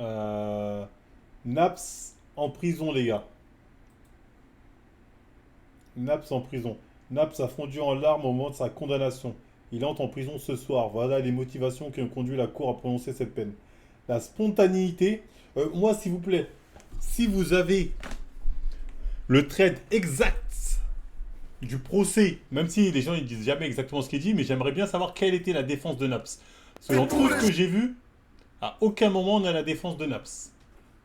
Euh, Naps en prison, les gars. Naps en prison. Naps a fondu en larmes au moment de sa condamnation. Il entre en prison ce soir. Voilà les motivations qui ont conduit la Cour à prononcer cette peine. La spontanéité. Moi, s'il vous plaît, si vous avez le trade exact du procès, même si les gens ils disent jamais exactement ce qu'il dit, mais j'aimerais bien savoir quelle était la défense de Naps. Selon tout ce que j'ai vu, à aucun moment on a la défense de Naps.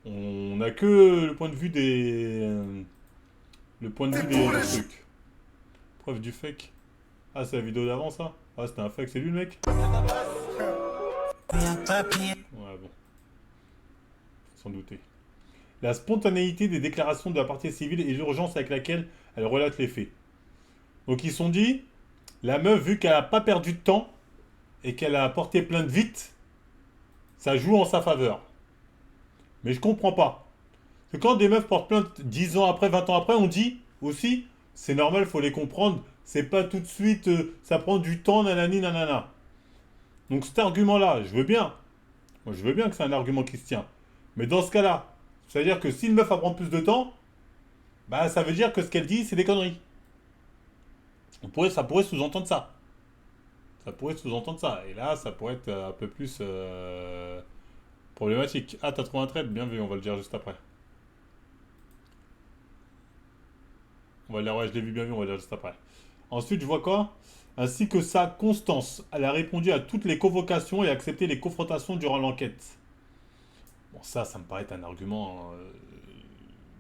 On n'a que le point de vue des trucs. Preuve du fake. Ah, c'est la vidéo d'avant ça. Ah, c'était un fake, c'est lui le mec. Ouais, bon, sans douter. La spontanéité des déclarations de la partie civile et l'urgence avec laquelle elle relate les faits. Donc ils se sont dit, la meuf, vu qu'elle a pas perdu de temps et qu'elle a porté plainte vite, ça joue en sa faveur. Mais je comprends pas. Parce que quand des meufs portent plainte 10 ans après, 20 ans après, on dit aussi, c'est normal, faut les comprendre. C'est pas tout de suite, ça prend du temps, nanani, nanana. Donc cet argument-là, je veux bien. Moi, je veux bien que c'est un argument qui se tient. Mais dans ce cas-là, c'est-à-dire que si une meuf va prendre plus de temps, bah ça veut dire que ce qu'elle dit, c'est des conneries. Ça pourrait sous-entendre ça. Ça pourrait sous-entendre ça. Et là, ça pourrait être un peu plus problématique. Ah, t'as trouvé un trade. Bien vu, on va le dire juste après. On va le dire, ouais, je l'ai vu, bien vu, on va le dire juste après. Ensuite, je vois quoi? Ainsi que sa constance. Elle a répondu à toutes les convocations et accepté les confrontations durant l'enquête. Bon, ça me paraît être un argument.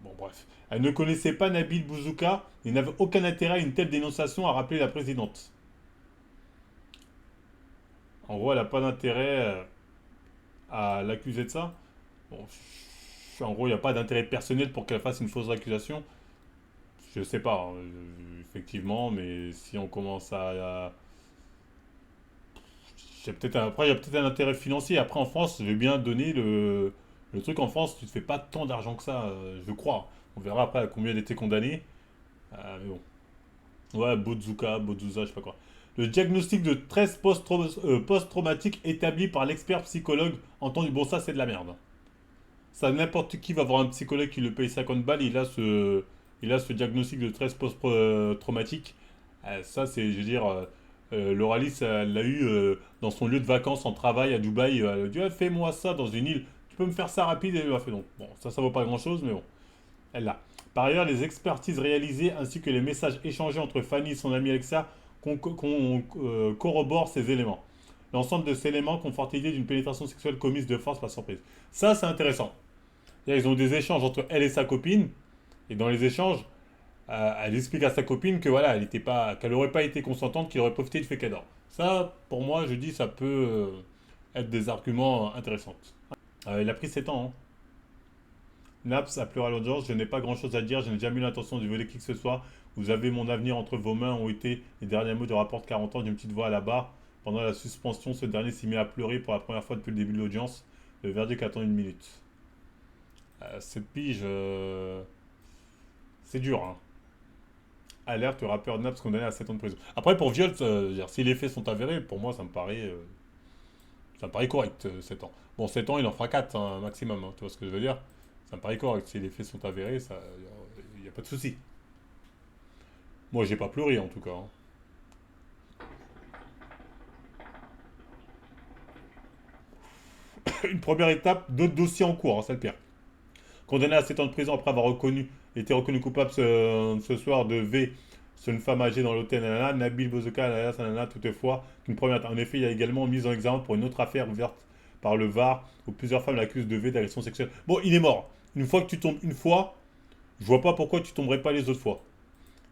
Bon, bref. Elle ne connaissait pas Nabil Bouzouka et n'avait aucun intérêt à une telle dénonciation, a rappelé la présidente. En gros, elle n'a pas d'intérêt à l'accuser de ça. Bon, en gros, il n'y a pas d'intérêt personnel pour qu'elle fasse une fausse accusation. Je sais pas, hein, effectivement, mais si on commence après, il y a peut-être un intérêt financier. Après, en France, je vais bien donner le truc en France, tu ne te fais pas tant d'argent que ça, je crois. On verra après à combien elle était condamnée. Mais bon. Ouais, Bozuka, je sais pas quoi. Le diagnostic de stress post-traumatique établi par l'expert psychologue entendu. Bon, ça, c'est de la merde. Ça, n'importe qui va voir un psychologue qui le paye 50 balles, il a ce diagnostic de stress post-traumatique. Ça, c'est, je veux dire, Loralis, elle l'a eu dans son lieu de vacances en travail à Dubaï. Elle a dit, ah, fais-moi ça dans une île. Tu peux me faire ça rapide? Et elle l'a fait donc. Bon, ça vaut pas grand-chose, mais bon, elle l'a. Par ailleurs, les expertises réalisées ainsi que les messages échangés entre Fanny et son ami Alexa corroborent ces éléments. L'ensemble de ces éléments conforte l'idée d'une pénétration sexuelle commise de force par surprise. Ça, c'est intéressant. Ils ont des échanges entre elle et sa copine, et dans les échanges, elle explique à sa copine que voilà, qu'elle n'aurait pas été consentante, qu'il aurait profité du fait qu'elle dort. Ça, pour moi, je dis, ça peut être des arguments intéressants. Il a pris 7 ans. Hein. Naps a pleuré à l'audience. Je n'ai pas grand chose à dire. Je n'ai jamais eu l'intention de voler qui que ce soit. Vous avez mon avenir entre vos mains, ont été les derniers mots de rapport de 40 ans d'une petite voix à la barre. Pendant la suspension, ce dernier s'est mis à pleurer pour la première fois depuis le début de l'audience. Le verdict attend 1 minute. Cette pige, c'est dur. Hein. Alerte, le rappeur Naps condamné à 7 ans de prison. Après, pour viol, si les faits sont avérés, pour moi, ça me paraît correct, 7 ans. Bon, 7 ans, il en fera 4 hein, maximum, hein, tu vois ce que je veux dire? Ça me paraît correct. Si les faits sont avérés, il n'y a pas de souci. Moi, j'ai pas pleuré en tout cas. Hein. Une première étape, d'autres dossiers en cours, hein, c'est le pire. Condamné à 7 ans de prison après avoir été reconnu coupable ce soir de V sur une femme âgée dans l'hôtel Nana, Nabil Bozoka, alias Nana, toutefois, qu'une première. En effet, il y a également mise en examen pour une autre affaire ouverte par le VAR où plusieurs femmes l'accusent de V d'agression sexuelle. Bon, il est mort. Une fois que tu tombes une fois, je vois pas pourquoi tu tomberais pas les autres fois.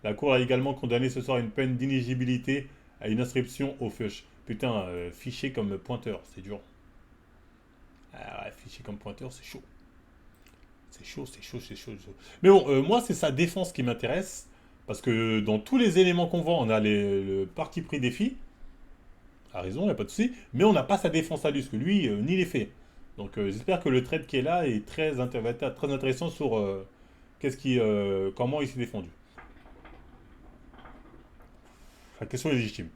La Cour a également condamné ce soir à une peine d'inéligibilité à une inscription au FUSH. Putain, fiché comme pointeur, c'est dur. Ah ouais, fiché comme pointeur, c'est chaud. C'est chaud, c'est chaud, c'est chaud, c'est chaud. Mais bon, moi, c'est sa défense qui m'intéresse. Parce que dans tous les éléments qu'on voit, on a le parti pris des filles. A raison, il n'y a pas de souci. Mais on n'a pas sa défense à lui, parce que lui, ni les faits. Donc j'espère que le trade qui est là est va être très intéressant sur comment il s'est défendu. La question est légitime.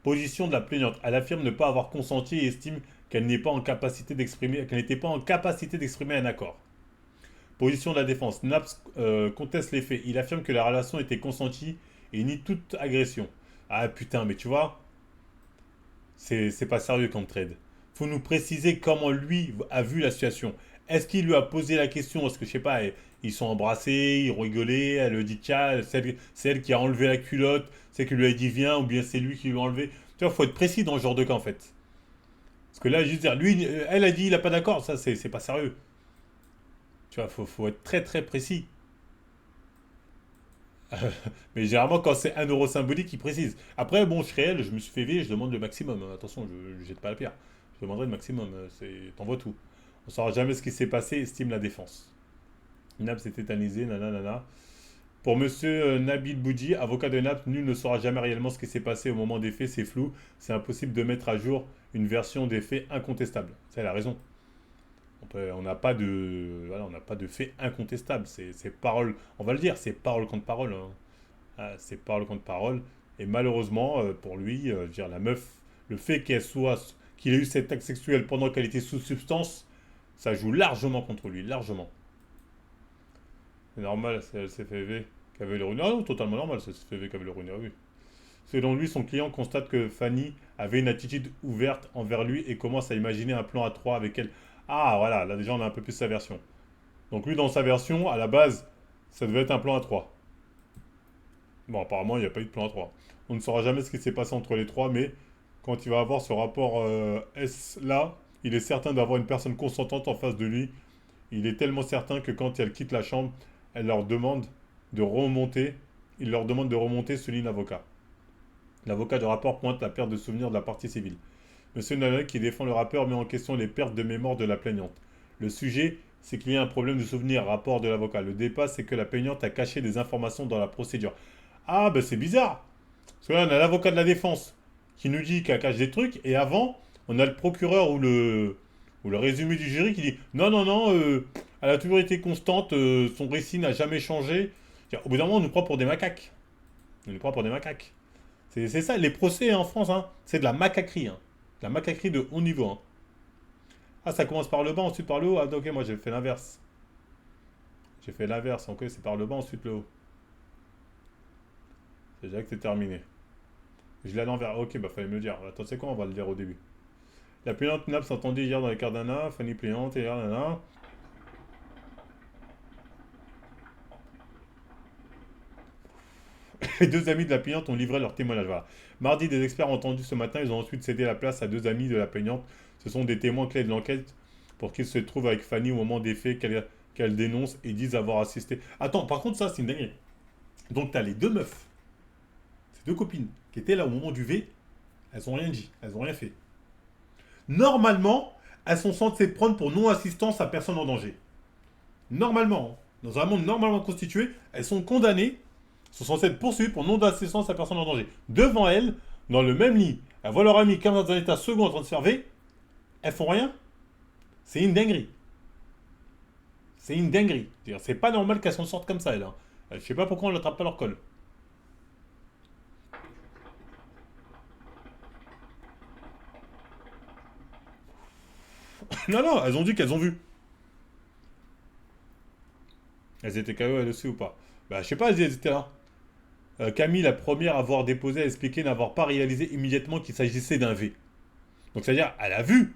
Position de la plaignante. Elle affirme ne pas avoir consenti et estime qu'elle n'est pas en capacité d'exprimer, qu'elle n'était pas en capacité d'exprimer un accord. Position de la défense. Naps conteste les faits. Il affirme que la relation était consentie et nie toute agression. Ah putain, mais tu vois, c'est pas sérieux comme trade. Faut nous préciser comment lui a vu la situation. Est-ce qu'il lui a posé la question? Est-ce que je sais pas, ils sont embrassés, ils rigolaient, elle lui dit tiens, c'est elle qui a enlevé la culotte, c'est qui lui a dit viens, ou bien c'est lui qui lui a enlevé. Tu vois, faut être précis dans ce genre de cas en fait. Parce que là, juste dire, lui, elle a dit il a pas d'accord, ça c'est pas sérieux. Tu vois, faut être très très précis. Mais généralement, quand c'est 1 euro symbolique, il précise. Après, bon, je suis réel, je me suis fait virer, je demande le maximum. Attention, je jette pas la pierre. Je demanderai le maximum. T'envoies tout. On saura jamais ce qui s'est passé, estime la défense. Naps s'est tétanisé, nanana. Pour monsieur Nabil Boudji, avocat de Naps, nul ne saura jamais réellement ce qui s'est passé au moment des faits, c'est flou. C'est impossible de mettre à jour une version des faits incontestable. Ça, elle a raison. On n'a pas de, voilà, on n'a pas de fait incontestable. C'est parole, on va le dire, c'est parole contre parole, hein. Ah, c'est parole contre parole. Et malheureusement, pour lui, je veux dire, la meuf, le fait qu'il ait eu cet acte sexuel pendant qu'elle était sous substance, ça joue largement contre lui, largement. C'est normal, c'est le CFV qui avait le ruiné. Ah non, totalement normal, c'est le CFV qui avait le ruiné, ah oui. Selon lui, son client constate que Fanny avait une attitude ouverte envers lui et commence à imaginer un plan à trois avec elle. Ah voilà, là déjà on a un peu plus sa version. Donc lui dans sa version, à la base, ça devait être un plan à 3. Bon apparemment il n'y a pas eu de plan à 3. On ne saura jamais ce qui s'est passé entre les trois, mais quand il va avoir ce rapport S là, il est certain d'avoir une personne consentante en face de lui. Il est tellement certain que quand elle quitte la chambre, elle leur demande de remonter. Il leur demande de remonter, souligne l'avocat. L'avocat de rapport pointe la perte de souvenirs de la partie civile. Monsieur Nalek, qui défend le rappeur, met en question les pertes de mémoire de la plaignante. Le sujet, c'est qu'il y a un problème de souvenir, rapport de l'avocat. Le débat, c'est que la plaignante a caché des informations dans la procédure. Ah, ben c'est bizarre. Parce que là, on a l'avocat de la défense qui nous dit qu'elle cache des trucs, et avant, on a le procureur ou le résumé du jury qui dit non, non, non, elle a toujours été constante, son récit n'a jamais changé. Au bout d'un moment, on nous prend pour des macaques. On nous prend pour des macaques. C'est ça, les procès en France, hein, c'est de la macaquerie. Hein. De la macaquerie de haut niveau. Hein. Ah, ça commence par le bas, ensuite par le haut. Ah, ok, moi j'ai fait l'inverse. J'ai fait l'inverse, ok, c'est par le bas, ensuite le haut. C'est déjà que c'est terminé. Je l'ai à l'envers. Ok, bah fallait me le dire. Attends, c'est quoi, on va le dire au début. La plaignante Naps s'entendit hier dans les Cardana, Fanny plaignante et nana. Les deux amis de la plaignante ont livré leur témoignage. Voilà. Mardi, des experts ont entendu ce matin. Ils ont ensuite cédé la place à deux amis de la plaignante. Ce sont des témoins clés de l'enquête pour qu'ils se trouvent avec Fanny au moment des faits qu'elle dénonce et disent avoir assisté. Attends, par contre, ça, c'est une dinguerie. Donc, tu as les deux meufs, ces deux copines, qui étaient là au moment du V. Elles ont rien dit. Elles ont rien fait. Normalement, elles sont censées prendre pour non-assistance à personne en danger. Normalement, hein. Dans un monde normalement constitué, elles sont condamnées, sont censées être poursuivies pour non-assistance à personne en danger. Devant elles, dans le même lit, elles voient leur ami qui est dans un état second en train de se faire V, elles font rien. C'est une dinguerie. C'est une dinguerie. C'est pas normal qu'elles s'en sortent comme ça, elles. Hein. Je sais pas pourquoi on l'attrape pas leur col. Non, non, elles ont dit qu'elles ont vu. Elles étaient KO elles aussi ou pas? Bah, je sais pas, elles étaient là. Camille, la première à avoir déposé, a expliqué n'avoir pas réalisé immédiatement qu'il s'agissait d'un V. Donc, c'est-à-dire, elle a vu,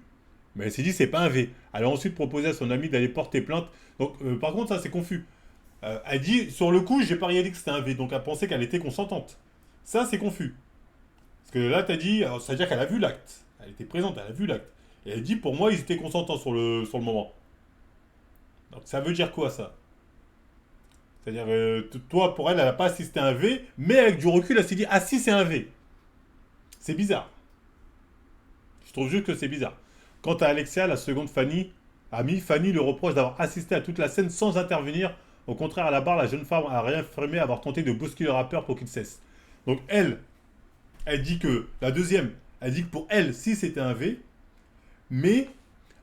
mais elle s'est dit c'est pas un V. Elle a ensuite proposé à son ami d'aller porter plainte. Donc, par contre, ça c'est confus. Elle dit sur le coup, j'ai pas réalisé que c'était un V, donc elle pensait qu'elle était consentante. Ça c'est confus. Parce que là, t'as dit, c'est-à-dire qu'elle a vu l'acte. Elle était présente, elle a vu l'acte. Et elle dit pour moi, ils étaient consentants sur le moment. Donc, ça veut dire quoi ça? C'est-à-dire, toi, pour elle, elle n'a pas assisté à un V, mais avec du recul, elle s'est dit ah si, c'est un V. C'est bizarre. Je trouve juste que c'est bizarre. Quant à Alexia, la seconde Fanny, amie, Fanny le reproche d'avoir assisté à toute la scène sans intervenir. Au contraire, à la barre, la jeune femme a réaffirmé avoir tenté de bousculer le rappeur pour qu'il cesse. Donc elle dit que, la deuxième, elle dit que pour elle, si c'était un V, mais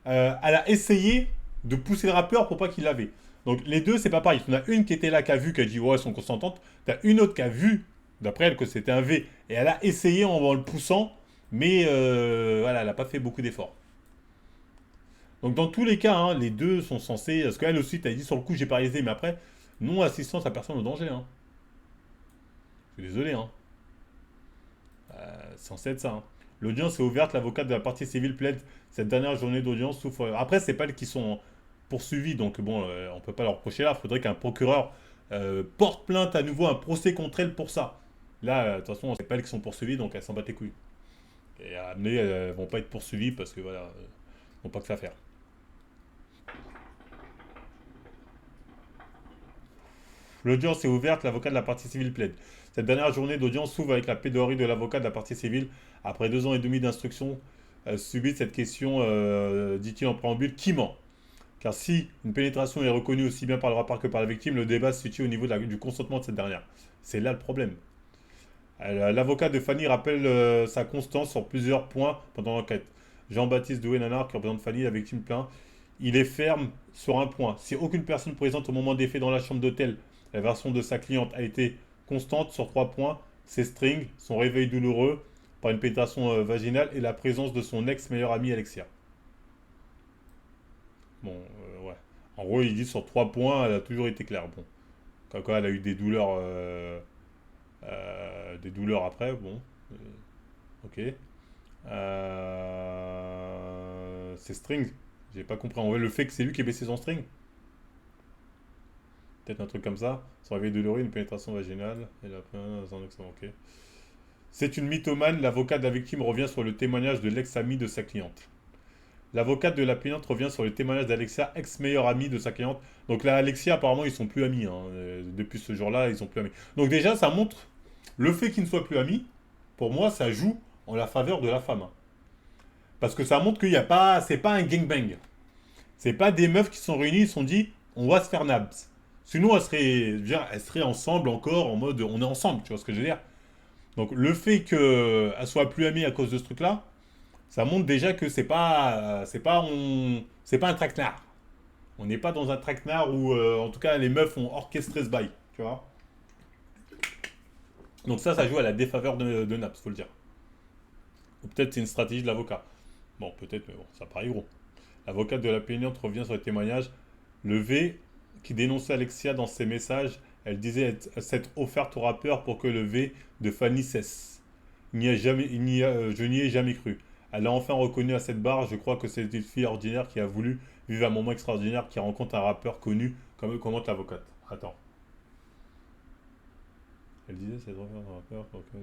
elle a essayé de pousser le rappeur pour pas qu'il l'avait. Donc les deux, c'est pas pareil. Il y en a une qui était là, qui a vu, qui a dit ouais, elles sont consentantes. T'as une autre qui a vu d'après elle, que c'était un V. Et elle a essayé en le poussant, mais voilà, elle n'a pas fait beaucoup d'efforts. Donc dans tous les cas, hein, les deux sont censés. Parce qu'elle aussi, t'as dit sur le coup, j'ai paralysé, mais après, non assistance à personne au danger. Hein. Je suis désolé, hein. C'est censé être ça. Hein. L'audience est ouverte, l'avocate de la partie civile plaide cette dernière journée d'audience. Après, c'est pas elles qui sont poursuivis, donc bon, on peut pas leur reprocher là. Il faudrait qu'un procureur porte plainte à nouveau, un procès contre elle pour ça. Là, de toute façon, c'est pas elles qui sont poursuivies, donc elles s'en battent les couilles. Et à amener, elles vont pas être poursuivies parce que voilà, ils n'ont pas que ça à faire. L'audience est ouverte, l'avocat de la partie civile plaide. Cette dernière journée d'audience s'ouvre avec la plaidoirie de l'avocat de la partie civile. Après 2 ans et demi d'instruction subie, cette question, dit-il en préambule, qui ment? Car si une pénétration est reconnue aussi bien par le rapport que par la victime, le débat se situe au niveau du consentement de cette dernière. C'est là le problème. L'avocat de Fanny rappelle sa constance sur plusieurs points pendant l'enquête. Jean-Baptiste Doué-Nanar, qui représente Fanny, la victime, plaint. Il est ferme sur un point. Si aucune personne présente au moment des faits dans la chambre d'hôtel, la version de sa cliente a été constante sur 3 points, ses strings, son réveil douloureux par une pénétration vaginale et la présence de son ex-meilleure amie Alexia. Bon, ouais. En gros, il dit sur 3 points, elle a toujours été claire. Bon, quand elle a eu des douleurs après, bon, ok. C'est string. J'ai pas compris. En vrai, le fait que c'est lui qui ait baissé son string. Peut-être un truc comme ça. Son réveil douloureux, une pénétration vaginale. Et la dans un excellent, ok. C'est une mythomane. L'avocat de la victime revient sur le témoignage de l'ex-ami de sa cliente. L'avocate de la plaignante revient sur le témoignage d'Alexia, ex-meilleure amie de sa cliente. Donc là, Alexia, apparemment, ils sont plus amis. Hein. Depuis ce jour-là, ils sont plus amis. Donc déjà, ça montre le fait qu'ils ne soient plus amis. Pour moi, ça joue en la faveur de la femme. Hein. Parce que ça montre qu'il n'y a pas, c'est pas un gangbang. C'est pas des meufs qui se sont réunies, ils se sont dit, on va se faire nabs. Sinon, elles seraient ensemble encore en mode, on est ensemble. Tu vois ce que je veux dire? Donc le fait qu'elles soient plus amies à cause de ce truc-là, ça montre déjà que c'est pas un traquenard. On n'est pas dans un traquenard où, en tout cas, les meufs ont orchestré ce bail, tu vois. Donc ça joue à la défaveur de Naps, faut le dire. Ou peut-être c'est une stratégie de l'avocat. Bon, peut-être, mais bon, ça paraît gros. L'avocate de la plaignante revient sur le témoignage. Le V, qui dénonçait Alexia dans ses messages, elle disait s'être offerte au rappeur pour que le V de Fanny cesse. Je n'y ai jamais cru. Elle a enfin reconnu à cette barre, je crois que c'est une fille ordinaire qui a voulu vivre un moment extraordinaire qui rencontre un rappeur connu, comme commente l'avocate. Attends. Elle disait c'est de refaire un rappeur pour que...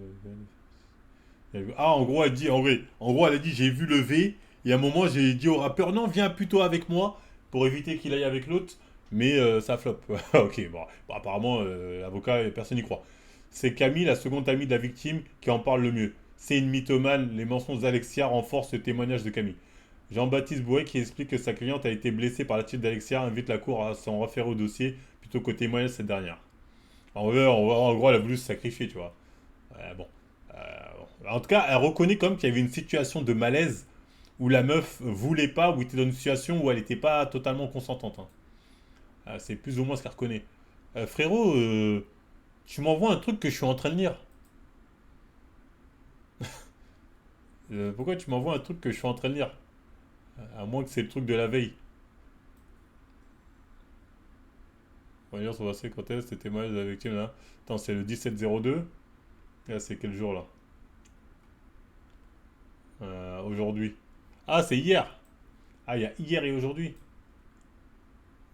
Ah, en gros, elle dit, en gros, elle a dit, j'ai vu le V, et à un moment, j'ai dit au rappeur, non, viens plutôt avec moi, pour éviter qu'il aille avec l'autre, mais ça flop. Ok, bon, apparemment, l'avocat, personne n'y croit. C'est Camille, la seconde amie de la victime, qui en parle le mieux. C'est une mythomane, les mensonges d'Alexia renforcent le témoignage de Camille. Jean-Baptiste Bouet, qui explique que sa cliente a été blessée par la tire d'Alexia, invite la cour à s'en référer au dossier, plutôt qu'au témoignage de cette dernière. En gros, elle a voulu se sacrifier, tu vois. Bon. En tout cas, elle reconnaît comme qu'il y avait une situation de malaise où la meuf voulait pas, ou était dans une situation où elle n'était pas totalement consentante. Hein. C'est plus ou moins ce qu'elle reconnaît. Frérot, tu m'envoies un truc que je suis en train de lire. Pourquoi tu m'envoies un truc que je suis en train de lire? À moins que c'est le truc de la veille. On va lire sur le quand est-ce c'était témoignage de la victime là. Attends, c'est le 17-02. Là, c'est quel jour là? Aujourd'hui. Ah, c'est hier. Ah, il y a hier et aujourd'hui.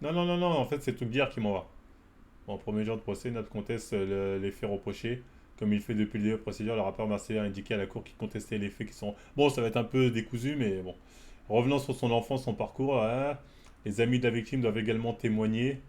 Non, non, non, non, en fait, c'est le truc d'hier qui m'envoie. Bon, premier jour de procès, Nat conteste les faits reprochés. Comme il fait depuis le début de la procédure, le rappeur marseillais a indiqué à la cour qu'il contestait les faits qui sont... Bon, ça va être un peu décousu, mais bon. Revenant sur son enfance, son parcours, hein, les amis de la victime doivent également témoigner.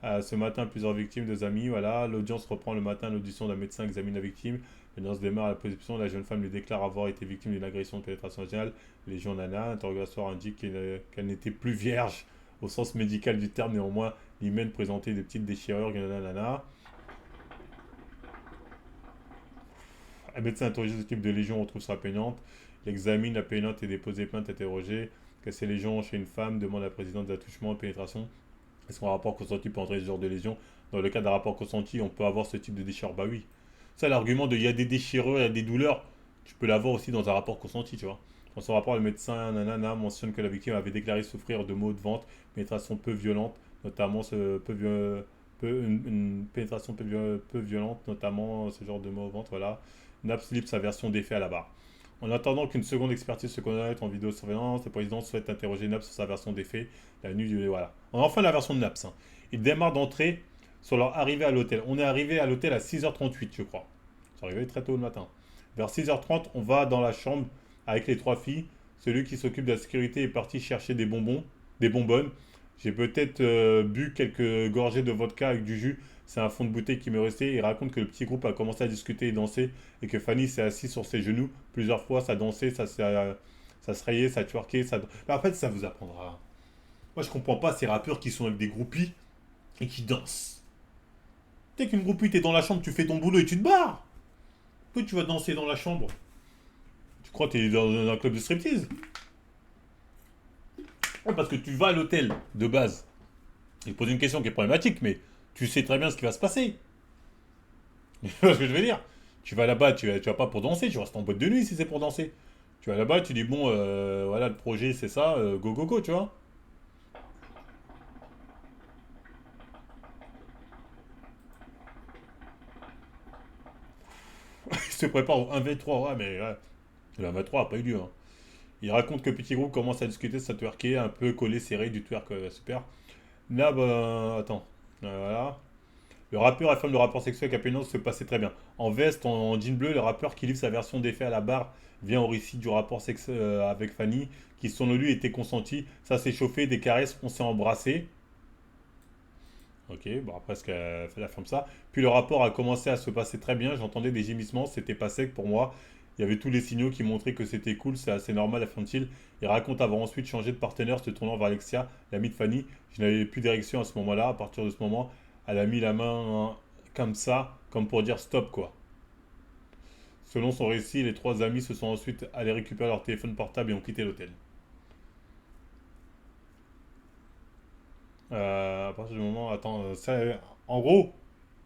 Ce matin, plusieurs victimes, deux amis, voilà. L'audience reprend le matin l'audition d'un médecin examine la victime. L'audience démarre à la position. La jeune femme lui déclare avoir été victime d'une agression de pénétration vaginale. Légion Nana, l'interrogatoire indique qu'elle n'était plus vierge au sens médical du terme, néanmoins, l'hymen présentait des petites déchirures, nanana. Un médecin interrogé ce type de lésion retrouve sa plaignante. Il examine la plaignante et dépose plainte interrogée. Que ces lésions chez une femme demande à la présidente d'attouchement de pénétration. Est-ce qu'un rapport consenti peut entraîner ce genre de lésion? Dans le cas d'un rapport consenti, on peut avoir ce type de déchirure. Bah oui. Ça, l'argument de il y a des déchirures, il y a des douleurs, tu peux l'avoir aussi dans un rapport consenti, tu vois. Dans son rapport, le médecin nanana mentionne que la victime avait déclaré souffrir de maux de ventre, pénétration peu violente, notamment une pénétration peu violente, notamment ce genre de maux au ventre, voilà. Naps livre sa version des faits à la barre. En attendant qu'une seconde expertise se connaisse en vidéosurveillance, le président souhaite interroger Naps sur sa version des faits la nuit du... Voilà. On a enfin la version de Naps. Hein. Il démarre d'entrée sur leur arrivée à l'hôtel. On est arrivé à l'hôtel à 6h38, je crois. C'est arrivé très tôt le matin. Vers 6h30, on va dans la chambre avec les trois filles. Celui qui s'occupe de la sécurité est parti chercher des bonbons, des bonbonnes. J'ai peut-être bu quelques gorgées de vodka avec du jus. C'est un fond de bouteille qui me restait. Il raconte que le petit groupe a commencé à discuter et danser et que Fanny s'est assise sur ses genoux plusieurs fois. Ça dansait, ça se rayait, ça twerkait. Ça... En fait, ça vous apprendra. Moi, je comprends pas ces rappeurs qui sont avec des groupies et qui dansent. Dès qu'une groupie, t'es dans la chambre, tu fais ton boulot et tu te barres. Pourquoi tu vas danser dans la chambre? Tu crois que t'es dans un club de striptease? Ouais, parce que tu vas à l'hôtel de base. Il pose une question qui est problématique, mais tu sais très bien ce qui va se passer. Tu vois ce que je veux dire? Tu vas là-bas, tu vas pas pour danser, tu restes en boîte de nuit si c'est pour danser. Tu vas là-bas, tu dis bon, voilà, le projet c'est ça, go go go, tu vois. Il se prépare au 1v3, ouais, mais ouais, le 1v3 a pas eu lieu. Hein. Il raconte que petit groupe commence à discuter de sa twerker, un peu collé, serré, du twerk, super. Là, bah, attends, voilà. Le rappeur affirme le rapport sexuel avec Apénance se passait très bien. En veste, en jean bleu, le rappeur qui livre sa version des faits à la barre vient au récit du rapport sexuel avec Fanny, qui selon lui était consenti. Ça s'est chauffé, des caresses, on s'est embrassé. Ok, bon après, ce qu'elle fait, elle affirme ça. Puis le rapport a commencé à se passer très bien. J'entendais des gémissements, c'était pas sec pour moi. Il y avait tous les signaux qui montraient que c'était cool, c'est assez normal, affirme-t-il. Il raconte avoir ensuite changé de partenaire, se tournant vers Alexia, l'amie de Fanny. Je n'avais plus d'érection à ce moment-là. À partir de ce moment, elle a mis la main comme ça, comme pour dire stop quoi. Selon son récit, les trois amis se sont ensuite allés récupérer leur téléphone portable et ont quitté l'hôtel. À partir du moment, attends, ça, en gros,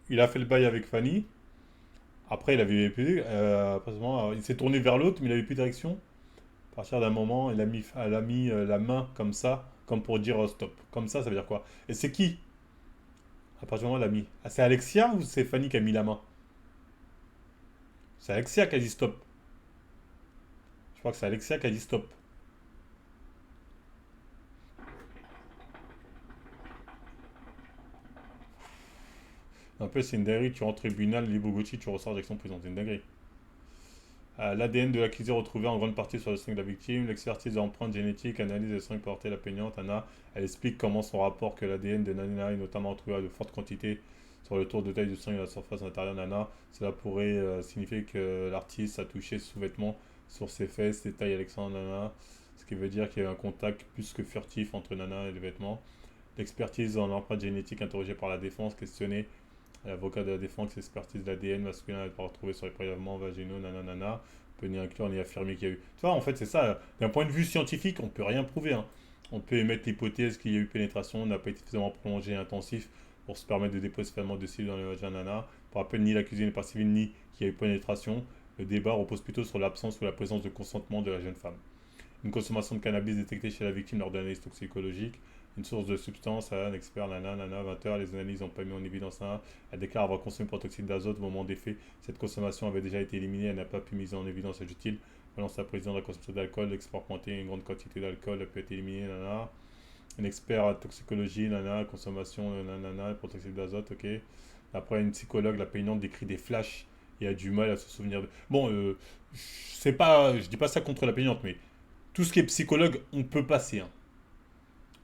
il a fait le bail avec Fanny. Après, il avait plus, à partir du moment, il s'est tourné vers l'autre, mais il avait plus de direction. À partir d'un moment, elle a mis la main comme ça, comme pour dire stop. Comme ça veut dire quoi? Et c'est qui? À partir du moment où elle a mis. Ah, c'est Alexia ou c'est Fanny qui a mis la main? C'est Alexia qui a dit stop. Je crois que c'est Alexia qui a dit stop. Un peu, c'est une dinguerie. Tu rentres au tribunal, Libo Gauthier, tu ressors avec son prison. C'est une dinguerie. L'ADN de l'accusé retrouvé en grande partie sur le string de la victime. L'expertise de l'empreinte génétique, analyse des string portés la plaignante. Anna, elle explique comment son rapport que l'ADN de Nana est notamment retrouvé à de fortes quantités sur le tour de taille du string de la surface intérieure de Nana. Cela pourrait signifier que l'artiste a touché sous-vêtements sur ses fesses, ses tailles Alexandre Nana, ce qui veut dire qu'il y a eu un contact plus que furtif entre Nana et les vêtements. L'expertise en empreinte génétique interrogée par la défense, questionnée. L'avocat de la défense, l'expertise de l'ADN masculin n'est pas retrouvé sur les prélèvements vaginaux, nanana. On peut ni inclure ni affirmer qu'il y a eu. Tu vois, en fait, c'est ça. D'un point de vue scientifique, on peut rien prouver. Hein. On peut émettre l'hypothèse qu'il y a eu pénétration, n'a pas été suffisamment prolongé et intensif pour se permettre de déposer suffisamment de cellules dans le vagin nana. Pour rappel, ni l'accusé n'est pas civil, ni qu'il y a eu pénétration. Le débat repose plutôt sur l'absence ou la présence de consentement de la jeune femme. Une consommation de cannabis détectée chez la victime lors d'analyse toxicologique. Une source de substance, un expert, nana, 20 heures, les analyses n'ont pas mis en évidence un. Elle déclare avoir consommé protoxyde d'azote au moment des faits. Cette consommation avait déjà été éliminée, elle n'a pas pu mise en évidence, ajoute-t-il. Relance la présidente de la consommation d'alcool, l'expert pointé une grande quantité d'alcool a pu être éliminée, nana. Un expert en toxicologie, nana, consommation, nana, protoxyde d'azote, ok. Après, une psychologue, la plaignante, décrit des flashs et a du mal à se souvenir de. Bon, c'est pas, je dis pas ça contre la plaignante, mais tout ce qui est psychologue, on peut passer. Hein.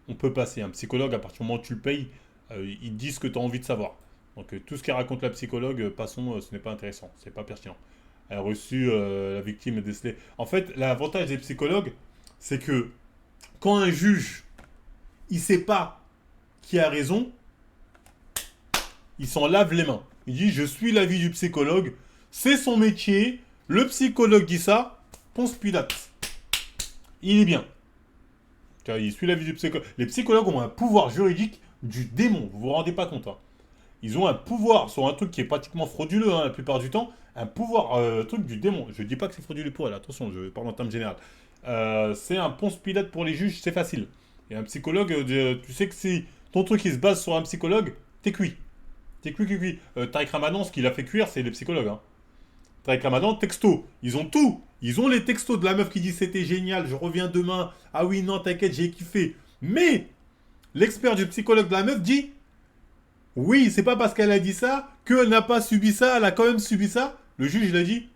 On peut passer. Un psychologue, à partir du moment où tu le payes, il dit ce que tu as envie de savoir. Donc tout ce qu'elle raconte la psychologue, passons, ce n'est pas intéressant, c'est pas pertinent. Elle a reçu la victime est décelée. En fait, l'avantage des psychologues, c'est que quand un juge, il sait pas qui a raison, il s'en lave les mains. Il dit je suis l'avis du psychologue, c'est son métier, le psychologue dit ça, Ponce Pilate. Il est bien. Il suit l'avis du psychologue. Les psychologues ont un pouvoir juridique du démon, vous vous rendez pas compte. Hein. ils ont un pouvoir sur un truc qui est pratiquement frauduleux hein, la plupart du temps, un pouvoir, truc du démon. Je dis pas que c'est frauduleux pour elle, attention, je parle en termes général. C'est un ponce pilote pour les juges, c'est facile. Et un psychologue, tu sais que si ton truc il se base sur un psychologue, t'es cuit. T'es cuit, cuit, cuit. Tariq Ramadan, ce qu'il a fait cuire, c'est les psychologues. Hein. Tariq Ramadan, texto. Ils ont tout. Ils ont les textos de la meuf qui dit c'était génial, je reviens demain. Ah oui, non, t'inquiète, j'ai kiffé. Mais l'expert du psychologue de la meuf dit oui, c'est pas parce qu'elle a dit ça qu'elle n'a pas subi ça, elle a quand même subi ça. Le juge, il a dit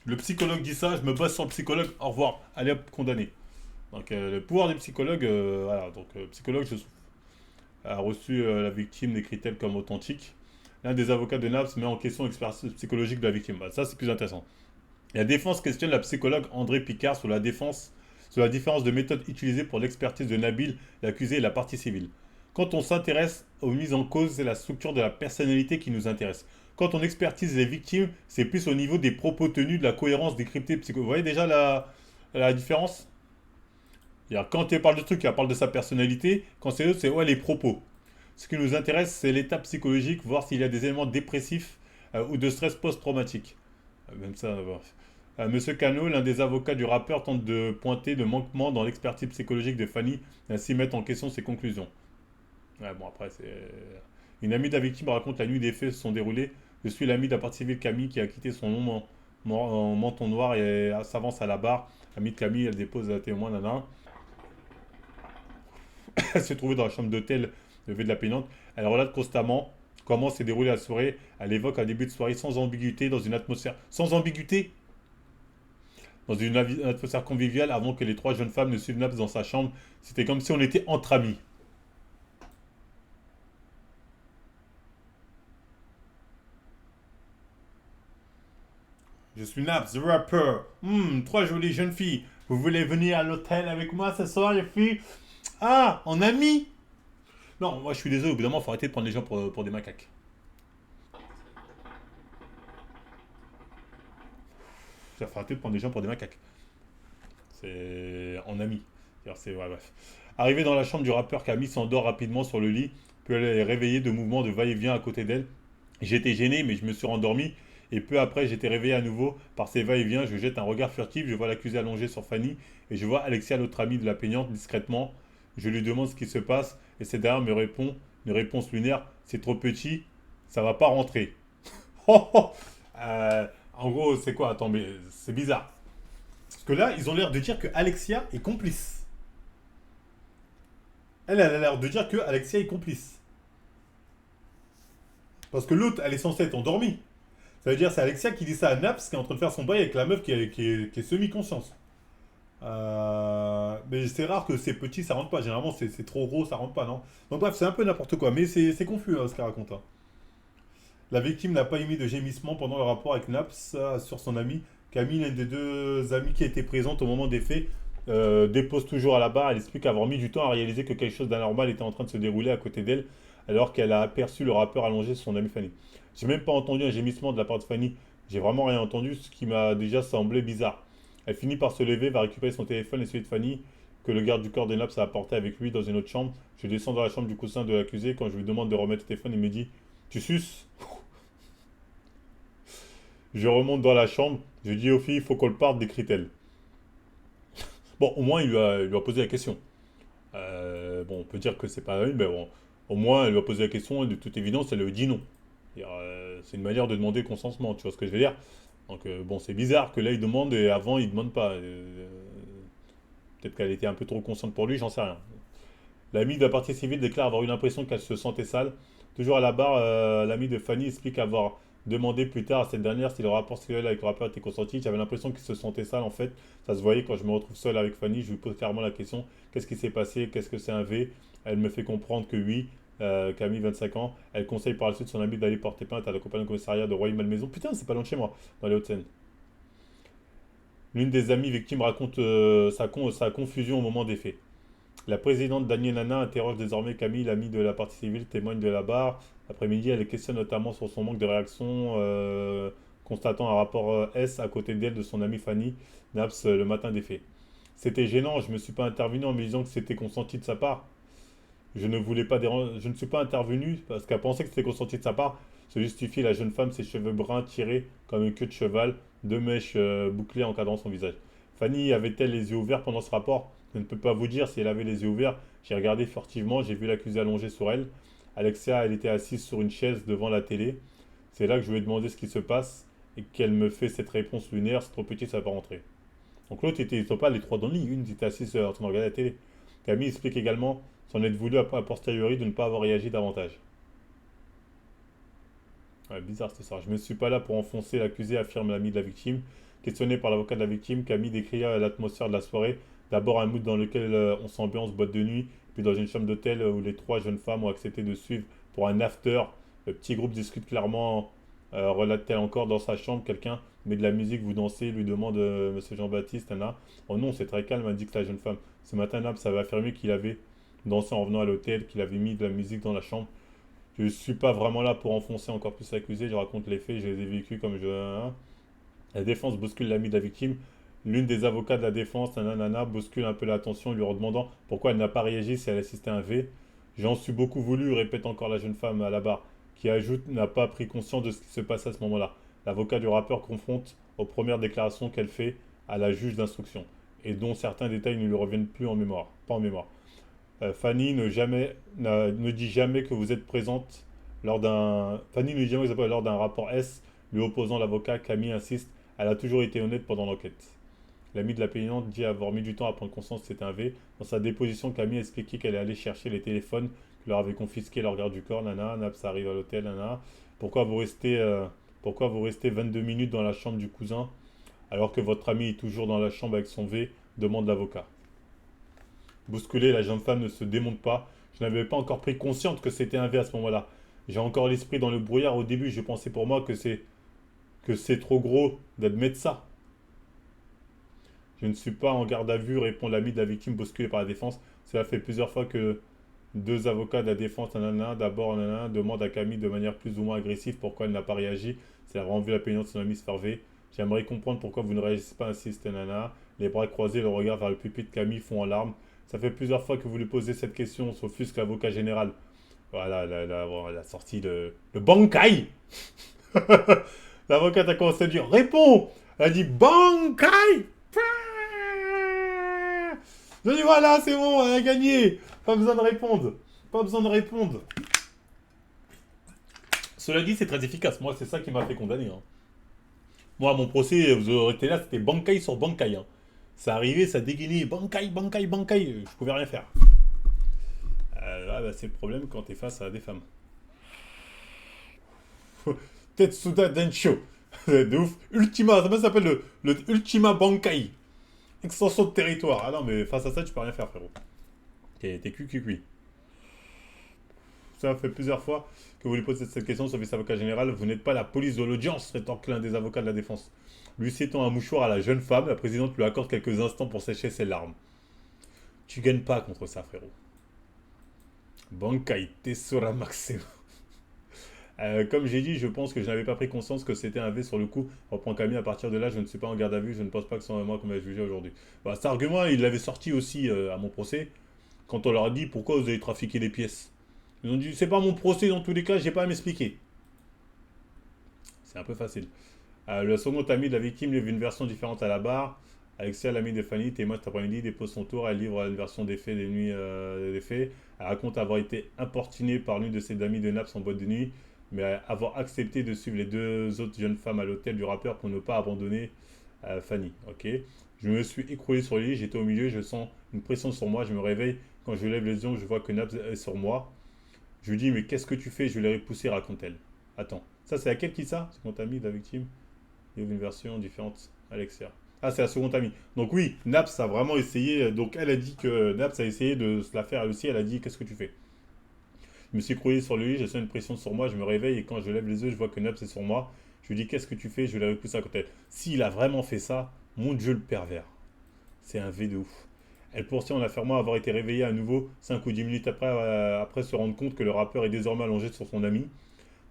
le psychologue dit ça, je me base sur le psychologue, au revoir. Allez hop, condamné. Donc le pouvoir des psychologues, voilà, donc psychologue a reçu la victime, décrit-elle comme authentique. L'un des avocats de Naps met en question l'expertise psychologique de la victime. Bah, ça, c'est plus intéressant. La défense questionne la psychologue André Picard sur la différence de méthode utilisée pour l'expertise de Nabil, l'accusé et la partie civile. Quand on s'intéresse aux mises en cause, c'est la structure de la personnalité qui nous intéresse. Quand on expertise les victimes, c'est plus au niveau des propos tenus, de la cohérence décryptée psychologique. Vous voyez déjà la différence. Quand elle parle de trucs, elle parle de sa personnalité. Quand c'est l'autre, c'est ouais, les propos. Ce qui nous intéresse, c'est l'état psychologique, voir s'il y a des éléments dépressifs ou de stress post-traumatique. Même ça, Monsieur Cano, l'un des avocats du rappeur, tente de pointer de manquements dans l'expertise psychologique de Fanny et ainsi mettre en question ses conclusions. Ouais, bon, après, c'est. Une amie de la victime raconte la nuit des faits se sont déroulés. Je suis l'ami de la partie civile Camille qui a quitté son nom en menton noir et s'avance à la barre. L'amie de Camille, elle dépose la témoin, nana. Elle s'est trouvée dans la chambre d'hôtel levée de la plaignante. Elle relate constamment comment s'est déroulée la soirée. Elle évoque un début de soirée sans ambiguïté, dans une atmosphère. Sans ambiguïté. Dans une atmosphère conviviale avant que les trois jeunes femmes ne suivent Naps dans sa chambre. C'était comme si on était entre amis. Je suis Naps, the rapper. Trois jolies jeunes filles. Vous voulez venir à l'hôtel avec moi ce soir, les filles? Ah, en ami? Non, moi je suis désolé, au bout d'un moment, faut arrêter de prendre les gens pour des macaques. Faut arrêter de prendre des gens pour des macaques. C'est en ami. C'est, ouais, bref. Arrivé dans la chambre du rappeur, Camille s'endort rapidement sur le lit, puis elle est réveillée de mouvements de va-et-vient à côté d'elle. J'étais gêné, mais je me suis rendormi. Et peu après, j'étais réveillé à nouveau par ces va-et-vient. Je jette un regard furtif. Je vois l'accusé allongé sur Fanny. Et je vois Alexia, l'autre amie de la plaignante, discrètement. Je lui demande ce qui se passe. Et c'est derrière me répond une réponse lunaire. C'est trop petit. Ça va pas rentrer. Oh, oh. En gros, c'est quoi? Attends, mais c'est bizarre. Parce que là, ils ont l'air de dire que Alexia est complice. Elle a l'air de dire que Alexia est complice. Parce que l'autre, elle est censée être endormie. Ça veut dire c'est Alexia qui dit ça à Naps qui est en train de faire son bail avec la meuf qui est semi-conscience. Mais c'est rare que c'est petit, ça rentre pas. Généralement, c'est trop gros, ça rentre pas, non? Donc bref, c'est un peu n'importe quoi. Mais c'est confus ce qu'elle raconte. Hein. La victime n'a pas émis de gémissement pendant le rapport avec Naps sur son ami. Camille, l'une des deux amies qui était présente au moment des faits, dépose toujours à la barre. Elle explique avoir mis du temps à réaliser que quelque chose d'anormal était en train de se dérouler à côté d'elle, alors qu'elle a aperçu le rappeur allongé sur son ami Fanny. J'ai même pas entendu un gémissement de la part de Fanny. J'ai vraiment rien entendu, ce qui m'a déjà semblé bizarre. Elle finit par se lever, va récupérer son téléphone et celui de Fanny, que le garde du corps de Naps a apporté avec lui dans une autre chambre. Je descends dans la chambre du coussin de l'accusé. Quand je lui demande de remettre le téléphone, il me dit tu suces? Je remonte dans la chambre. Je dis aux filles il faut qu'on le parte, décrit-elle. Bon, au moins, il lui a posé la question. Bon, on peut dire que c'est pas une, mais bon, au moins, elle lui a posé la question et de toute évidence, elle lui dit non. C'est une manière de demander consentement, tu vois ce que je veux dire? Donc, bon, c'est bizarre que là, il demande et avant, il demande pas. Peut-être qu'elle était un peu trop consciente pour lui, j'en sais rien. L'ami de la partie civile déclare avoir eu l'impression qu'elle se sentait sale. Toujours à la barre, l'ami de Fanny explique avoir demandé plus tard à cette dernière si le rapport sexuel avec le rappeur était consenti. J'avais l'impression qu'il se sentait sale en fait. Ça se voyait quand je me retrouve seul avec Fanny. Je lui pose clairement la question qu'est-ce qui s'est passé? Qu'est-ce que c'est un V? Elle me fait comprendre que oui. Camille, 25 ans. Elle conseille par la suite son ami d'aller porter plainte à la compagnie de commissariat de Roy-Malmaison. Putain, c'est pas loin de chez moi, dans les Hauts-de-Seine. L'une des amies victimes raconte sa confusion au moment des faits. La présidente Danielle Nana interroge désormais Camille, l'amie de la partie civile, témoigne de la barre. L'après-midi, elle questionne notamment sur son manque de réaction, constatant un rapport S à côté d'elle de son amie Fanny Naps le matin des faits. C'était gênant, je ne me suis pas intervenu en me disant que c'était consenti de sa part. Je ne voulais pas déranger, je ne suis pas intervenu parce qu'elle pensait que c'était consenti de sa part. Se justifie la jeune femme, ses cheveux bruns tirés comme une queue de cheval, deux mèches bouclées encadrant son visage. Fanny avait-elle les yeux ouverts pendant ce rapport? Je ne peux pas vous dire si elle avait les yeux ouverts. J'ai regardé furtivement, j'ai vu l'accusée allongée sur elle. Alexia, elle était assise sur une chaise devant la télé. C'est là que je lui ai demandé ce qui se passe et qu'elle me fait cette réponse lunaire, c'est trop petit, ça va pas rentrer. Donc l'autre était, ils sont pas les trois dans le lit, une était assise en train de regarder la télé. Camille explique également s'en être voulu a posteriori de ne pas avoir réagi davantage. Ouais, bizarre cette histoire. Je ne suis pas là pour enfoncer l'accusé, affirme l'ami de la victime. Questionné par l'avocat de la victime, Camille décrit l'atmosphère de la soirée. D'abord un mood dans lequel on s'ambiance boîte de nuit, puis dans une chambre d'hôtel où les trois jeunes femmes ont accepté de suivre pour un after. Le petit groupe discute clairement, relate-t-elle encore dans sa chambre. Quelqu'un met de la musique, vous dansez, lui demande Monsieur Jean-Baptiste, Anna. Oh non, c'est très calme, indique la jeune femme. Ce matin, Nab avait affirmé qu'il avait dansé en revenant à l'hôtel, qu'il avait mis de la musique dans la chambre. Je ne suis pas vraiment là pour enfoncer encore plus l'accusé, je raconte les faits, je les ai vécus comme je... Hein. La défense bouscule l'ami de la victime. L'une des avocats de la défense, nanana, bouscule un peu l'attention, lui redemandant pourquoi elle n'a pas réagi si elle assistait à un V. J'en suis beaucoup voulu, répète encore la jeune femme à la barre, qui ajoute n'a pas pris conscience de ce qui se passe à ce moment-là. L'avocat du rappeur confronte aux premières déclarations qu'elle fait à la juge d'instruction, et dont certains détails ne lui reviennent plus en mémoire, pas en mémoire. Fanny ne dit jamais que vous êtes présente lors d'un. Fanny ne dit jamais que vous êtes présente lors d'un rapport S, lui opposant l'avocat. Camille insiste. Elle a toujours été honnête pendant l'enquête. L'ami de la plaignante dit avoir mis du temps à prendre conscience que c'était un V. Dans sa déposition, Camille a expliqué qu'elle est allée chercher les téléphones que leur avait confisqués lors garde du corps. Nana, Naps arrive à l'hôtel. Nana, pourquoi vous restez 22 minutes dans la chambre du cousin alors que votre ami est toujours dans la chambre avec son V, demande l'avocat. Bousculée, la jeune femme ne se démonte pas. Je n'avais pas encore pris conscience que c'était un V à ce moment-là. J'ai encore l'esprit dans le brouillard. Au début, je pensais pour moi que c'est trop gros d'admettre ça. Je ne suis pas en garde à vue, répond l'ami de la victime bousculée par la défense. Cela fait plusieurs fois que deux avocats de la défense, d'abord demandent à Camille de manière plus ou moins agressive pourquoi elle n'a pas réagi. C'est avoir envie la plaignante de son ami se faire V. J'aimerais comprendre pourquoi vous ne réagissez pas ainsi, c'était nana. Les bras croisés, le regard vers le pupitre, Camille fond en larmes. Ça fait plusieurs fois que vous lui posez cette question, s'offusque l'avocat général. Voilà, elle a sorti le bankai. L'avocate a commencé à dire réponds. Elle a dit bankai. Je dis voilà, c'est bon, elle a gagné. Pas besoin de répondre. Pas besoin de répondre. Cela dit, c'est très efficace. Moi, c'est ça qui m'a fait condamner. Hein. Moi, mon procès, vous aurez été là, c'était bankai sur bankai. Hein. Ça arrivait, ça dégainait bankai, bankai, bankai. Je pouvais rien faire. Bah, c'est le problème quand t'es face à des femmes. Tetsuda Densho. De ouf. Ultima, ça s'appelle le Ultima Bankai. Extension de territoire. Ah non, mais face à ça, tu peux rien faire, frérot. T'es cuicui. Ça fait plusieurs fois que vous lui posez cette question, sur vice-avocat général. Vous n'êtes pas la police de l'audience, rétorque l'un des avocats de la défense. Lui cédant un mouchoir à la jeune femme, la présidente lui accorde quelques instants pour sécher ses larmes. Tu gagnes pas contre ça, frérot. Bankai Tesora Maximo. Comme j'ai dit, je pense que je n'avais pas pris conscience que c'était un V sur le coup. Reprend Camille, à partir de là, je ne suis pas en garde à vue, je ne pense pas que c'est moi qu'on va juger aujourd'hui. Bah, cet argument, il l'avait sorti aussi à mon procès, quand on leur a dit pourquoi vous avez trafiqué les pièces. Ils ont dit, c'est pas mon procès dans tous les cas, j'ai pas à m'expliquer. C'est un peu facile. Le second ami de la victime livre une version différente à la barre. Alexia, l'ami de Fanny, témoigne cet après-midi, dépose son tour, elle livre une version des faits, des nuits des faits. Elle raconte avoir été importunée par l'une de ses amies de Naps en boîte de nuit, mais avoir accepté de suivre les deux autres jeunes femmes à l'hôtel du rappeur pour ne pas abandonner Fanny. Ok. Je me suis écroulé sur le lit, j'étais au milieu, je sens une pression sur moi, je me réveille. Quand je lève les yeux, je vois que Naps est sur moi. Je lui dis, mais qu'est-ce que tu fais? Je l'ai repoussé, raconte-t-elle. Attends, ça c'est laquelle qui ça? C'est ton ami de la victime? Il y a une version différente, Alexia. Ah, c'est la seconde amie. Donc oui, Naps a vraiment essayé. Donc elle a dit que Naps a essayé de se la faire elle aussi. Elle a dit, qu'est-ce que tu fais? Je me suis écroulé sur le lit, j'ai senti une pression sur moi, je me réveille et quand je lève les yeux, je vois que Naps est sur moi. Je lui dis, qu'est-ce que tu fais? Je l'ai repoussé à côté. S'il a vraiment fait ça, mon Dieu le pervers. C'est un V de ouf. Elle poursuit en affirmant avoir été réveillée à nouveau 5 ou 10 minutes après se rendre compte que le rappeur est désormais allongé sur son ami.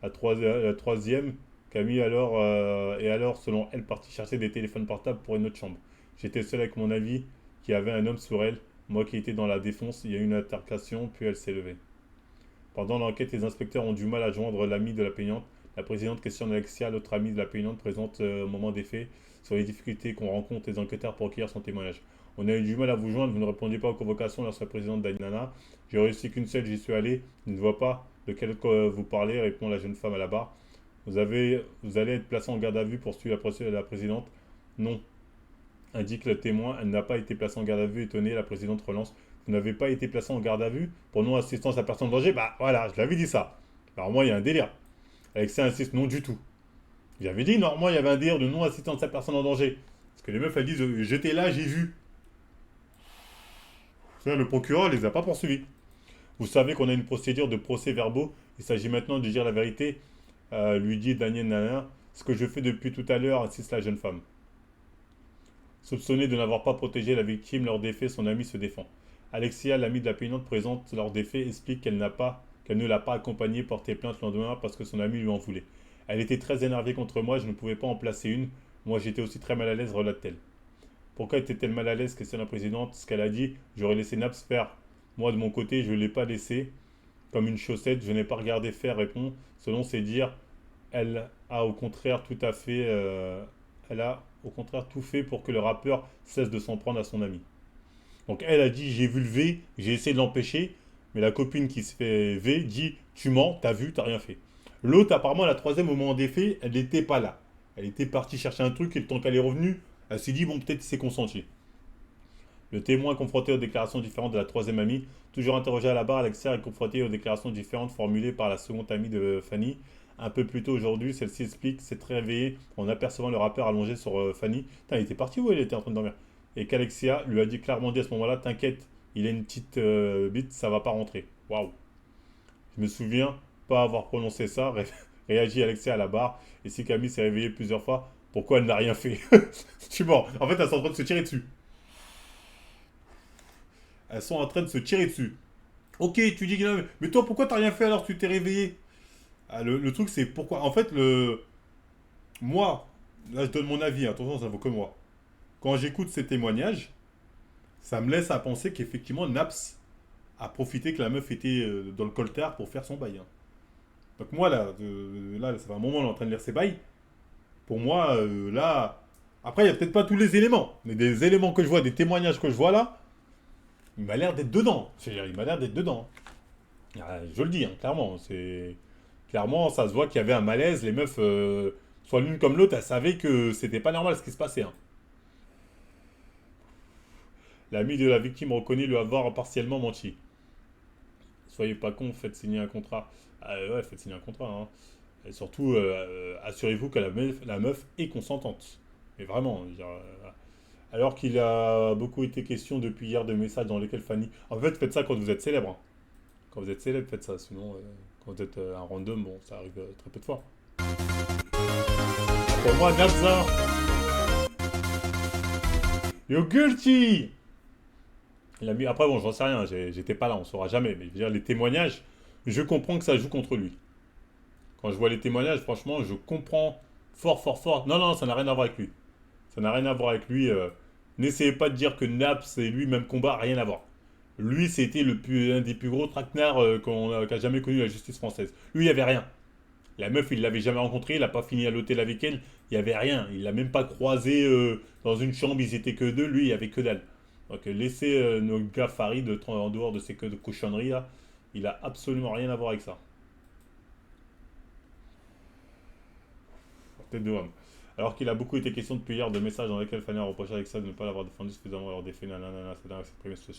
La troisième, Camille est alors, selon elle, partie chercher des téléphones portables pour une autre chambre. J'étais seul avec mon ami qui avait un homme sur elle. Moi qui étais dans la défense, il y a eu une altercation, puis elle s'est levée. Pendant l'enquête, les inspecteurs ont du mal à joindre l'ami de la plaignante. La présidente questionne Alexia, l'autre amie de la plaignante, présente au moment des faits, sur les difficultés qu'on rencontre les enquêteurs pour recueillir son témoignage. On a eu du mal à vous joindre, vous ne répondiez pas aux convocations lorsque la présidente d'Ainana. J'ai réussi qu'une seule, j'y suis allé. Je ne vois pas de quel vous parlez, répond la jeune femme à la barre. Vous allez être placé en garde à vue pour suivre la présidente. Non, indique le témoin. Elle n'a pas été placée en garde à vue. Étonnée, la présidente relance. Vous n'avez pas été placé en garde à vue pour non-assistance à personne en danger. Bah voilà, je l'avais dit ça. Alors moi, il y a un délire. Alexia insiste, non du tout. J'avais dit, normalement, il y avait un délire de non-assistance à personne en danger. Parce que les meufs, elles disent, j'étais là, j'ai vu. Le procureur ne les a pas poursuivis. Vous savez qu'on a une procédure de procès-verbaux. Il s'agit maintenant de dire la vérité, lui dit Daniel Nana. Ce que je fais depuis tout à l'heure, insiste la jeune femme. Soupçonnée de n'avoir pas protégé la victime lors des faits, son amie se défend. Alexia, l'amie de la plaignante présente lors des faits, explique qu'elle ne l'a pas accompagnée porter plainte le lendemain parce que son amie lui en voulait. Elle était très énervée contre moi, je ne pouvais pas en placer une. Moi j'étais aussi très mal à l'aise, relate-t-elle. Pourquoi était-elle mal à l'aise, questionne la présidente. Ce qu'elle a dit, j'aurais laissé Naps faire. Moi de mon côté, je ne l'ai pas laissé. Comme une chaussette, je n'ai pas regardé faire, répond. Selon ses dires, elle a au contraire tout à fait, elle a au contraire tout fait pour que le rappeur cesse de s'en prendre à son ami. Donc elle a dit j'ai vu le V, j'ai essayé de l'empêcher, mais la copine qui se fait V dit tu mens, t'as vu, t'as rien fait. L'autre apparemment la troisième au moment des faits, elle n'était pas là. Elle était partie chercher un truc et le temps qu'elle est revenue, elle s'est dit bon peut-être c'est consenti. Le témoin confronté aux déclarations différentes de la troisième amie, toujours interrogé à la barre, Alexia est confronté aux déclarations différentes formulées par la seconde amie de Fanny. Un peu plus tôt aujourd'hui, celle-ci explique s'être réveillée en apercevant le rappeur allongé sur Fanny. Putain, il était parti ou il était en train de dormir? Et qu'Alexia lui a dit clairement dit à ce moment-là, t'inquiète, il a une petite bite, ça va pas rentrer. Waouh. Je me souviens pas avoir prononcé ça, réagit Alexia à la barre. Et si Camille s'est réveillée plusieurs fois, pourquoi elle n'a rien fait? Je suis mort. En fait, elle est en train de se tirer dessus. Elles sont en train de se tirer dessus. Ok, tu dis que non, mais toi, pourquoi t'as rien fait alors que tu t'es réveillé? Ah, le truc, c'est pourquoi. En fait, moi, là, je donne mon avis, attention, ça vaut que moi. Quand j'écoute ces témoignages, ça me laisse à penser qu'effectivement, Naps a profité que la meuf était dans le coltard pour faire son bail, hein. Donc, moi, là, ça fait un moment, on est en train de lire ses bails. Pour moi, là. Après, il n'y a peut-être pas tous les éléments, mais des éléments que je vois, des témoignages que je vois là, il m'a l'air d'être dedans. C'est-à-dire, il m'a l'air d'être dedans. Ah, je le dis, hein, clairement. Clairement, ça se voit qu'il y avait un malaise. Les meufs, soit l'une comme l'autre, elles savaient que c'était pas normal ce qui se passait, hein. L'ami de la victime reconnaît lui avoir partiellement menti. Soyez pas con, faites signer un contrat. Ah, ouais, faites signer un contrat, hein. Et surtout, assurez-vous que la meuf est consentante. Mais vraiment, je veux dire, alors qu'il a beaucoup été question depuis hier de messages dans lesquels Fanny. En fait, faites ça quand vous êtes célèbre, hein. Quand vous êtes célèbre, faites ça. Sinon, quand vous êtes un random, bon, ça arrive très peu de fois. Pour moi, Nabza, you're guilty! Il a mis... Après, bon, j'en sais rien, j'étais pas là, on saura jamais. Mais je veux dire, les témoignages, je comprends que ça joue contre lui. Quand je vois les témoignages, franchement, je comprends fort, fort, fort. Non, non, ça n'a rien à voir avec lui. Ça n'a rien à voir avec lui. N'essayez pas de dire que Naps et lui, même combat, rien à voir. Lui, c'était un des plus gros traquenards qu'a jamais connu la justice française. Lui, il n'y avait rien. La meuf, il l'avait jamais rencontrée, il n'a pas fini à l'hôtel avec elle, il n'y avait rien. Il l'a même pas croisé dans une chambre, ils étaient que deux, lui, il n'y avait que dalle. Donc laissez nos gars Farid en dehors de ces cochonneries là, il a absolument rien à voir avec ça. Tête de homme. Alors qu'il a beaucoup été question depuis hier de messages dans lesquels Fanny a reproché à Alexa de ne pas l'avoir défendu suffisamment lors des faits, nanana, c'est dingue, exprimé ce.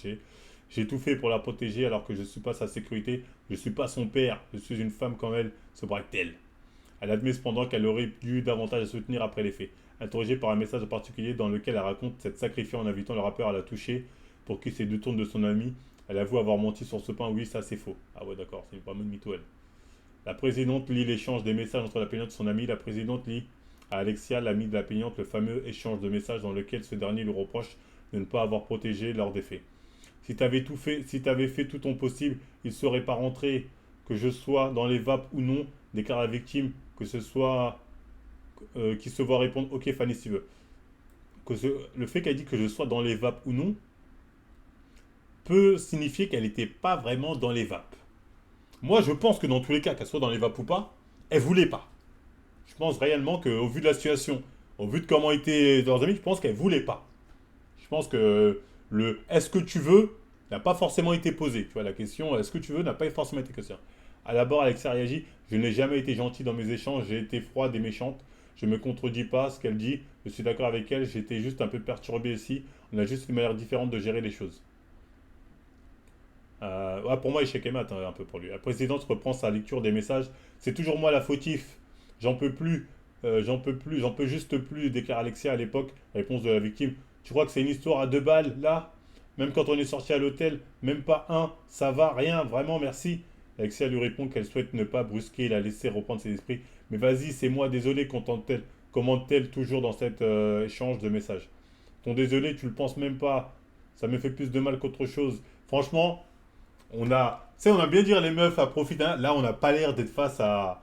J'ai tout fait pour la protéger alors que je ne suis pas sa sécurité, je ne suis pas son père, je suis une femme comme elle, se braque-t-elle. Elle admet cependant qu'elle aurait eu davantage à soutenir après les faits. Interrogée par un message particulier dans lequel elle raconte s'être sacrifiée en invitant le rappeur à la toucher pour qu'il se détourne de son ami, elle avoue avoir menti sur ce point. Oui, ça c'est faux. Ah ouais, d'accord, c'est vraiment une mytho elle. La présidente lit l'échange des messages entre la plaignante et son ami. La présidente lit à Alexia, l'amie de la plaignante, le fameux échange de messages dans lequel ce dernier lui reproche de ne pas avoir protégé lors des faits. Si t'avais tout fait, si t'avais fait tout ton possible, il ne serait pas rentré, que je sois dans les vapes ou non, déclare la victime, que ce soit qui se voit répondre ok Fanny si tu veux. Le fait qu'elle dit que je sois dans les vapes ou non, peut signifier qu'elle n'était pas vraiment dans les vapes. Moi, je pense que dans tous les cas, qu'elle soit dans les vapes ou pas, elle voulait pas. Je pense réellement qu'au vu de la situation, au vu de comment étaient leurs amis, je pense qu'elle voulait pas. Je pense que le est-ce que tu veux n'a pas forcément été posé. Tu vois, la question est-ce que tu veux n'a pas forcément été question. À l'abord, Alexia réagit. Je n'ai jamais été gentil dans mes échanges, j'ai été froide et méchante. Je ne me contredis pas ce qu'elle dit. Je suis d'accord avec elle, j'étais juste un peu perturbé ici. On a juste une manière différente de gérer les choses. Ouais, pour moi, échec et mat, hein, un peu pour lui. La présidente reprend sa lecture des messages. C'est toujours moi la fautif. J'en peux plus. J'en peux plus. J'en peux juste plus, déclare Alexia à l'époque. Réponse de la victime. Tu crois que c'est une histoire à 2 balles, là? Même quand on est sorti à l'hôtel, même pas un. Ça va, rien, vraiment, merci. Alexia lui répond qu'elle souhaite ne pas brusquer et la laisser reprendre ses esprits. Mais vas-y, c'est moi, désolé, commente-t-elle toujours dans cet échange de messages. Ton désolé, tu le penses même pas. Ça me fait plus de mal qu'autre chose. Franchement, on a bien dire les meufs à profit. Hein. Là, on n'a pas l'air d'être face à.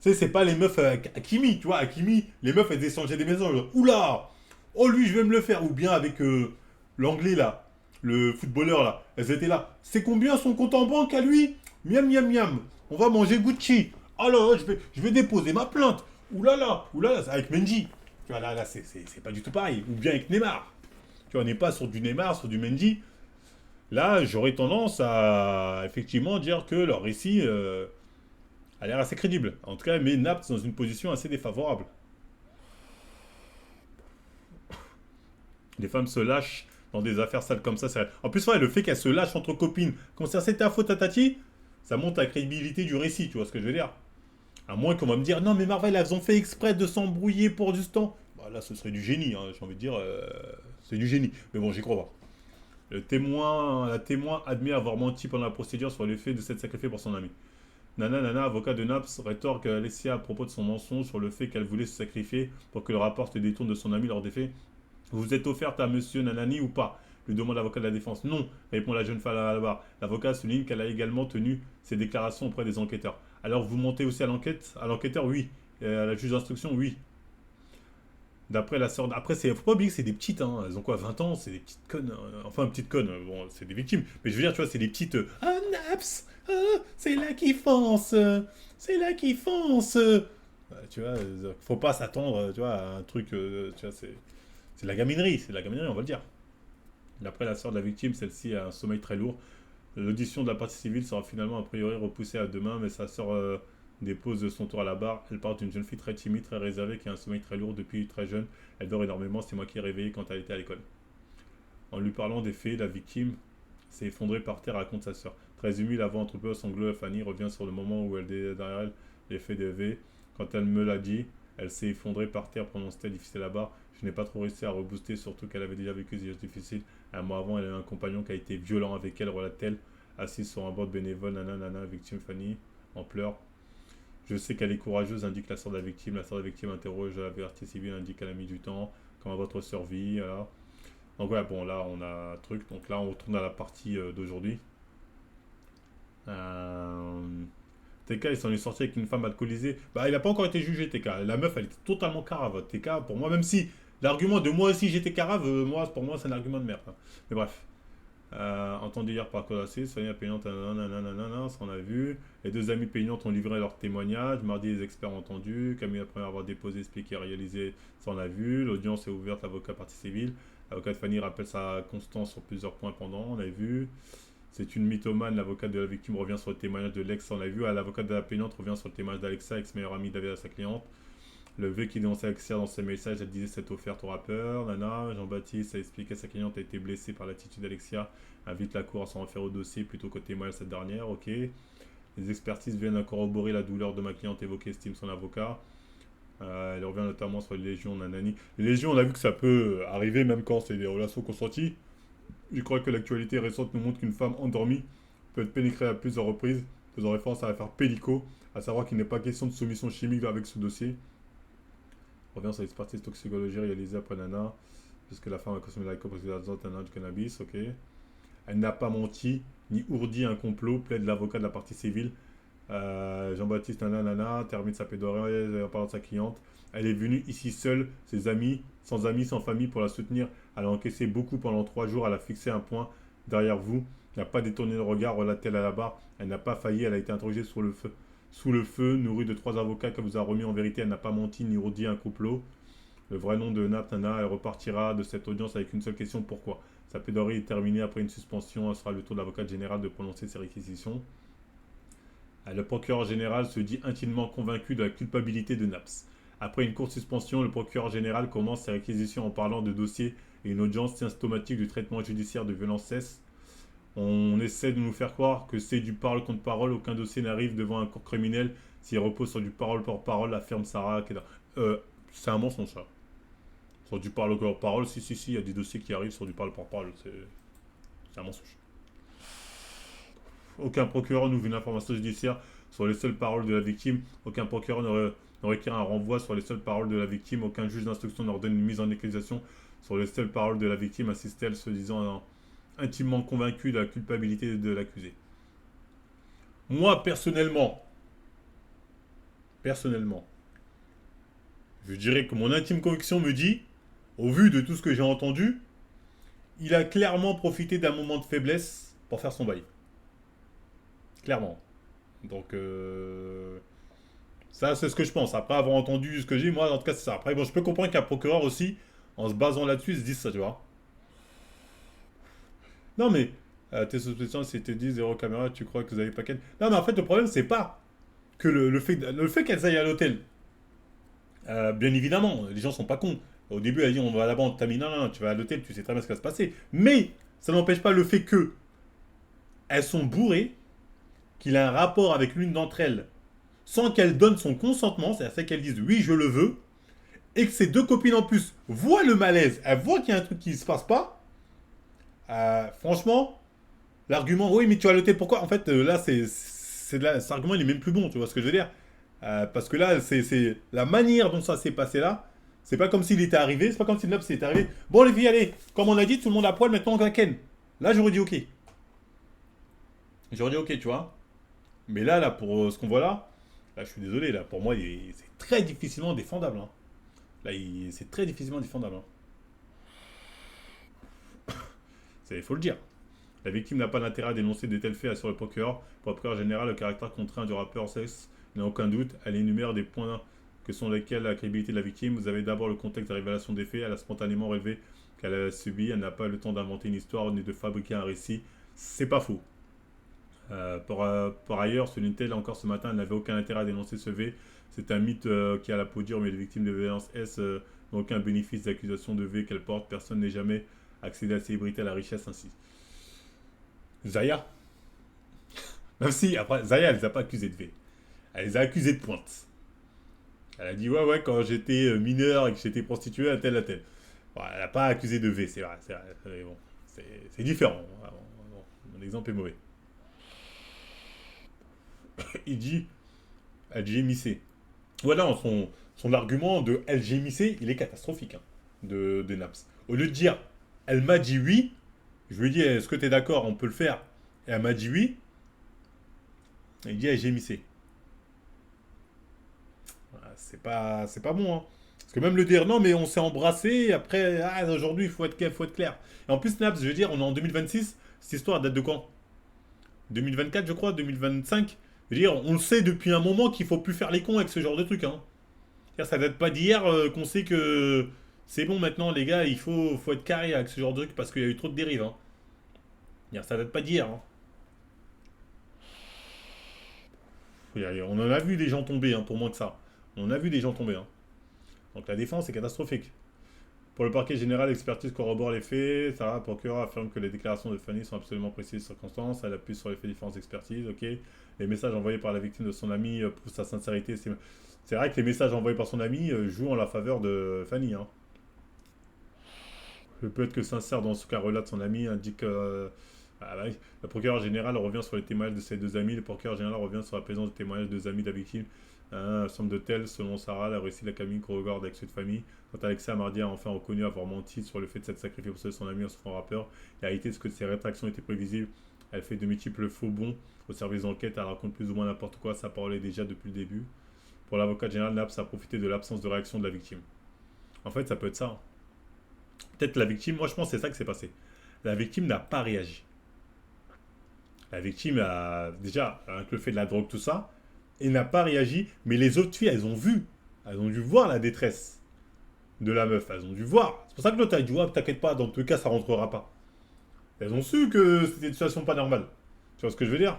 Tu sais, c'est pas les meufs à Kimi, tu vois. À Kimi, les meufs, elles échangeaient des messages. Genre, oula, oh lui, je vais me le faire. Ou bien avec l'anglais là, le footballeur là. Elles étaient là. C'est combien son compte en banque à lui? Miam, miam, miam. On va manger Gucci. Oh là, là, je vais déposer ma plainte. Oula là, c'est avec Mendy. Tu vois, là, c'est pas du tout pareil. Ou bien avec Neymar. Tu vois, on n'est pas sur du Neymar, sur du Mendy. Là, j'aurais tendance à effectivement dire que leur récit a l'air assez crédible. En tout cas, met Naples dans une position assez défavorable. Les femmes se lâchent dans des affaires sales comme ça. En plus, ouais, le fait qu'elles se lâchent entre copines, quand c'est ta faute à Tati, ça monte la crédibilité du récit, tu vois ce que je veux dire. À moins qu'on va me dire, non mais Marvel, elles ont fait exprès de s'embrouiller pour du temps. Bah, là, ce serait du génie, hein, j'ai envie de dire, c'est du génie. Mais bon, j'y crois pas. La témoin admet avoir menti pendant la procédure sur l'effet de s'être sacrifiée pour son ami. Nana, avocat de Naps, rétorque à Alessia à propos de son mensonge sur le fait qu'elle voulait se sacrifier pour que le rapport se détourne de son ami lors des faits. Vous vous êtes offerte à monsieur Nanani ou pas lui demande l'avocat de la défense. Non, répond la jeune femme à la barre. L'avocat souligne qu'elle a également tenu ses déclarations auprès des enquêteurs. Alors vous montez aussi à l'enquête? À l'enquêteur, oui. Et à la juge d'instruction, oui. D'après la sœur. Après, faut pas oublier que c'est des petites, hein. Elles ont quoi, 20 ans? C'est des petites connes. Enfin, petites connes. Bon, c'est des victimes. Mais je veux dire, tu vois, c'est des petites. Ah, Naps c'est là qu'ils foncent C'est là qu'ils foncent Tu vois, faut pas s'attendre, tu vois, à un truc. Tu vois, c'est de la gaminerie. C'est de la gaminerie, on va le dire. D'après la sœur de la victime, celle-ci a un sommeil très lourd. L'audition de la partie civile sera finalement a priori repoussée à demain, mais sa sœur dépose son tour à la barre. Elle parle d'une jeune fille très timide, très réservée, qui a un sommeil très lourd depuis très jeune. Elle dort énormément, c'est moi qui ai réveillé quand elle était à l'école. En lui parlant des faits, la victime s'est effondrée par terre, raconte sa sœur. Très humide, avant entre peu, sanglots, Fanny revient sur le moment où elle derrière elle les faits de V. Quand elle me l'a dit, elle s'est effondrée par terre, prononçait difficile à barre. Je n'ai pas trop réussi à rebooster, surtout qu'elle avait déjà vécu des choses difficiles. Un mois avant, elle a eu un compagnon qui a été violent avec elle, relate-t-elle, assise sur un bord bénévole, nanana, victime Fanny, en pleurs. Je sais qu'elle est courageuse, indique la sœur de la victime. La sœur de la victime interroge la partie civile, indique qu'elle a mis du temps. Comment votre sœur vit, voilà. Donc voilà, bon là on a un truc. Donc là on retourne à la partie d'aujourd'hui. Euh... TK il s'en est sorti avec une femme alcoolisée. Bah il n'a pas encore été jugé TK. La meuf elle était totalement carave. TK pour moi même si l'argument de moi aussi j'étais carave, moi pour moi c'est un argument de merde. Hein. Mais bref. Entendu hier par Codacé, Sonia Payante, nanana, ça on a vu. Les deux amis paysantes ont livré leur témoignage. Mardi, les experts ont entendu. Camille, après avoir déposé, expliqué, réalisé, ça on a vu. L'audience est ouverte, l'avocat partie civile. L'avocat de Fanny rappelle sa constance sur plusieurs points pendant, on a vu. C'est une mythomane, l'avocat de la victime revient sur le témoignage de l'ex, on a vu. L'avocat de la plaignante revient sur le témoignage d'Alexa, ex-meilleure amie d'Avé à sa cliente. Le V qui dénonçait Alexia dans ses messages, elle disait cette offerte au rappeur. Nana, Jean-Baptiste a expliqué que sa cliente a été blessée par l'attitude d'Alexia, invite la cour à s'en référer au dossier plutôt qu'au témoignage de cette dernière, ok. Les expertises viennent à corroborer la douleur de ma cliente évoquée, estime son avocat. Elle revient notamment sur les légions, nanani. Les légions, on a vu que ça peut arriver même quand c'est des relations consenties. Je crois que l'actualité récente nous montre qu'une femme endormie peut être pénétrée à plusieurs reprises, faisant référence à l'affaire Pellico, à savoir qu'il n'est pas question de soumission chimique avec ce dossier. On revient sur l'expertise toxicologie réalisée après Nana, puisque la femme a consommé de l'alcool parce qu'elle a du cannabis, ok. Elle n'a pas menti, ni ourdi un complot, plaide l'avocat de la partie civile. Jean-Baptiste Nana termine sa plaidoirie en parlant de sa cliente. Elle est venue ici seule, ses amis, sans famille pour la soutenir. Elle a encaissé beaucoup pendant 3 jours, elle a fixé un point derrière vous, n'a pas détourné le regard, relate-t-elle à la barre. Elle n'a pas failli, elle a été interrogée sous le feu, nourrie de 3 avocats qu'elle vous a remis. En vérité, elle n'a pas menti ni redit un complot. Le vrai nom de Nana, elle repartira de cette audience avec une seule question, pourquoi? Sa plaidoirie est terminée après une suspension, ce sera le tour de l'avocat général de prononcer ses réquisitions. Le procureur général se dit intimement convaincu de la culpabilité de Naps. Après une courte suspension, le procureur général commence ses réquisitions en parlant de dossiers et une audience symptomatique du traitement judiciaire de violence cesse. On essaie de nous faire croire que c'est du parole contre parole, aucun dossier n'arrive devant un cours criminel s'il repose sur du parole pour parole, affirme Sarah Keda. C'est un mensonge ça. Sur du parole pour parole, si, il y a des dossiers qui arrivent sur du parole pour parole, c'est un mensonge. Aucun procureur n'ouvre une information judiciaire sur les seules paroles de la victime. Aucun procureur ne requiert un renvoi sur les seules paroles de la victime. Aucun juge d'instruction n'ordonne une mise en accusation sur les seules paroles de la victime, insiste-t-elle, se disant intimement convaincue de la culpabilité de l'accusé. Moi, personnellement, je dirais que mon intime conviction me dit, au vu de tout ce que j'ai entendu, il a clairement profité d'un moment de faiblesse pour faire son bail. Clairement. Donc, ça, c'est ce que je pense. Après avoir entendu ce que j'ai, moi, en tout cas, c'est ça. Après, bon, je peux comprendre qu'un procureur aussi, en se basant là-dessus, se dise ça, tu vois. Non, mais tes suspicions, si te disent zéro caméra, tu crois que vous avez pas qu'elle. Non, mais en fait, le problème, c'est pas que le fait qu'elles aillent à l'hôtel. Bien évidemment, les gens sont pas cons. Au début, elle dit on va là-bas, on t'a mis non, non, tu vas à l'hôtel, tu sais très bien ce qui va se passer. Mais ça n'empêche pas le fait que elles sont bourrées, qu'il a un rapport avec l'une d'entre elles sans qu'elle donne son consentement, c'est-à-dire qu'elle dise oui, je le veux, et que ses deux copines en plus voient le malaise, elles voient qu'il y a un truc qui ne se passe pas. Franchement, l'argument oui, mais tu vas à l'hôtel, pourquoi? En fait, là, cet argument, il est même plus bon, tu vois ce que je veux dire? Parce que là, c'est la manière dont ça s'est passé là. C'est pas comme s'il était arrivé, c'est pas comme si Nobs était arrivé. Bon, les filles, allez, comme on a dit, tout le monde à poil, maintenant on va ken. Là, j'aurais dit ok. J'aurais dit ok, tu vois. Mais là, pour ce qu'on voit là, je suis désolé, là, pour moi, c'est très difficilement défendable, hein. Là, c'est très difficilement défendable, hein. Il faut le dire. La victime n'a pas d'intérêt à dénoncer de tels faits sur le procureur. Pour le procureur général, le caractère contraint du rappeur sexe n'a aucun doute. Elle énumère des points que sont lesquels la crédibilité de la victime. Vous avez d'abord le contexte de révélation des faits. Elle a spontanément relevé qu'elle a subi. Elle n'a pas le temps d'inventer une histoire ni de fabriquer un récit. C'est pas faux. Par ailleurs, selon tel encore ce matin, elle n'avait aucun intérêt à dénoncer ce V. C'est un mythe qui a la peau dure, mais les victimes de violence S n'ont aucun bénéfice d'accusation de V qu'elle porte. Personne n'est jamais accédé à la célébrité, à la richesse ainsi. Zaya. Même si, après, Zaya, elle les a pas accusés de V. Elle les a accusés de pointe. Elle a dit, ouais, ouais, quand j'étais mineur et que j'étais prostituée à tel à tel. Bon, elle n'a pas accusé de V, c'est vrai. Mais bon, c'est différent. Mon exemple est mauvais. Il dit, elle gémissait. Voilà, son argument de elle gémissait, il est catastrophique, hein, de Naps. Au lieu de dire, elle m'a dit oui, je lui ai dit, est-ce que tu es d'accord, on peut le faire? Et elle m'a dit oui, il dit, elle gémissait. C'est pas bon, hein. Parce que même le dire, non, mais on s'est embrassé, après, aujourd'hui, faut être clair. Et en plus, Naps, je veux dire, on est en 2026, cette histoire date de quand? 2024, je crois, 2025. Je veux dire, on le sait depuis un moment qu'il faut plus faire les cons avec ce genre de truc, hein. Ça date pas d'hier qu'on sait que c'est bon maintenant, les gars, faut être carré avec ce genre de truc parce qu'il y a eu trop de dérives, hein. Ça date pas d'hier, hein. On en a vu des gens tomber, hein, pour moins que ça. On en a vu des gens tomber, hein. Donc la défense est catastrophique. Pour le parquet général, l'expertise corrobore les faits. Sarah, le procureur, affirme que les déclarations de Fanny sont absolument précises et circonstances. Elle appuie sur les faits de différentes expertises. Ok. Les messages envoyés par la victime de son ami prouvent sa sincérité. C'est vrai que les messages envoyés par son ami jouent en la faveur de Fanny, hein. Le peut être que sincère dans ce cas relate son ami indique. Le procureur général revient sur les témoignages de ses deux amis. Le procureur général revient sur la présence de témoignages de deux amis de la victime. Semble de tel, selon Sarah, la récit de la Camille corrobore avec ceux de famille. Quant à Alexa, Mardi a enfin reconnu avoir menti sur le fait de s'être sacrifié pour sauver son ami en se faisant rappeur. La réalité, c'est que ses rétractions étaient prévisibles. Elle fait de multiples faux bons au service d'enquête. Elle raconte plus ou moins n'importe quoi. Sa parole est déjà depuis le début. Pour l'avocat général, Naps a profité de l'absence de réaction de la victime. En fait, ça peut être ça. Peut-être la victime, moi je pense que c'est ça qui s'est passé. La victime n'a pas réagi. La victime a déjà, avec le fait de la drogue, tout ça, et n'a pas réagi. Mais les autres filles, elles ont vu. Elles ont dû voir la détresse de la meuf. Elles ont dû voir. C'est pour ça que l'autre a dit, ouais, t'inquiète pas, dans tous les cas, ça rentrera pas. Elles ont su que c'était une situation pas normale. Tu vois ce que je veux dire?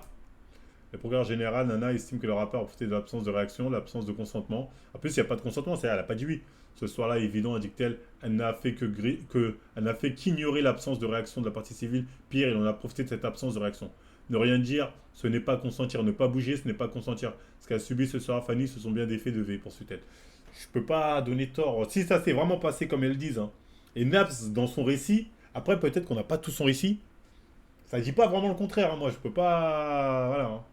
Le procureur général, Nana, estime que le rappeur a profité de l'absence de réaction, l'absence de consentement. En plus, il n'y a pas de consentement, c'est-à-dire elle n'a pas dit oui. Ce soir-là, évident, indique-t-elle, elle n'a fait elle n'a fait qu'ignorer l'absence de réaction de la partie civile. Pire, il en a profité de cette absence de réaction. Ne rien dire, ce n'est pas consentir. Ne pas bouger, ce n'est pas consentir. Ce qu'a subi ce soir Fanny, ce sont bien des faits de V, poursuit-elle. Je peux pas donner tort. Si ça s'est vraiment passé comme elles disent, hein. Et Naps, dans son récit, après peut-être qu'on n'a pas tout son récit, ça dit pas vraiment le contraire, hein. Moi je peux pas. Voilà, hein.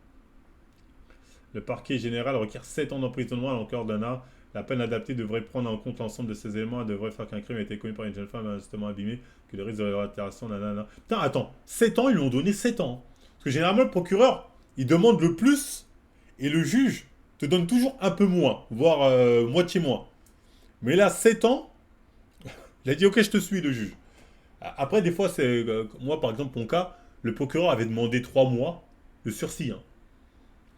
Le parquet général requiert 7 ans d'emprisonnement à l'encore d'Anna. La peine adaptée devrait prendre en compte l'ensemble de ces éléments et devrait faire qu'un crime a été commis par une jeune femme injustement abîmée, que le risque de réitération, nanana. Putain, attends, 7 ans, ils lui ont donné 7 ans. Parce que généralement, le procureur, il demande le plus et le juge te donne toujours un peu moins, voire moitié moins. Mais là, 7 ans, il a dit ok, je te suis, le juge. Après, des fois, c'est. Moi, par exemple, mon cas, le procureur avait demandé 3 mois de sursis, hein.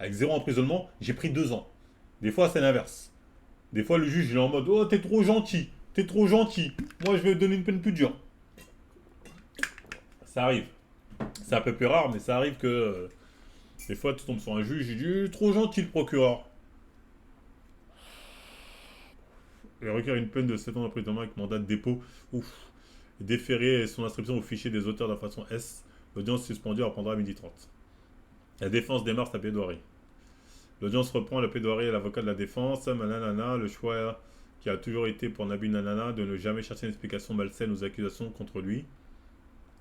Avec 0 emprisonnement, j'ai pris 2 ans. Des fois, c'est l'inverse. Des fois, le juge, il est en mode oh, t'es trop gentil, t'es trop gentil. Moi, je vais te donner une peine plus dure. Ça arrive. C'est un peu plus rare, mais ça arrive que des fois, tu tombes sur un juge, il dit trop gentil le procureur. Il requiert une peine de 7 ans d'emprisonnement avec mandat de dépôt. Ouf. Déférer son inscription au fichier des auteurs d'infraction S. L'audience suspendue reprendra à 12h30. La défense démarre sa plaidoirie. L'audience reprend le plaidoirie à l'avocat de la défense. Nanana, le choix qui a toujours été pour Nabil Nanana de ne jamais chercher une explication malsaine aux accusations contre lui.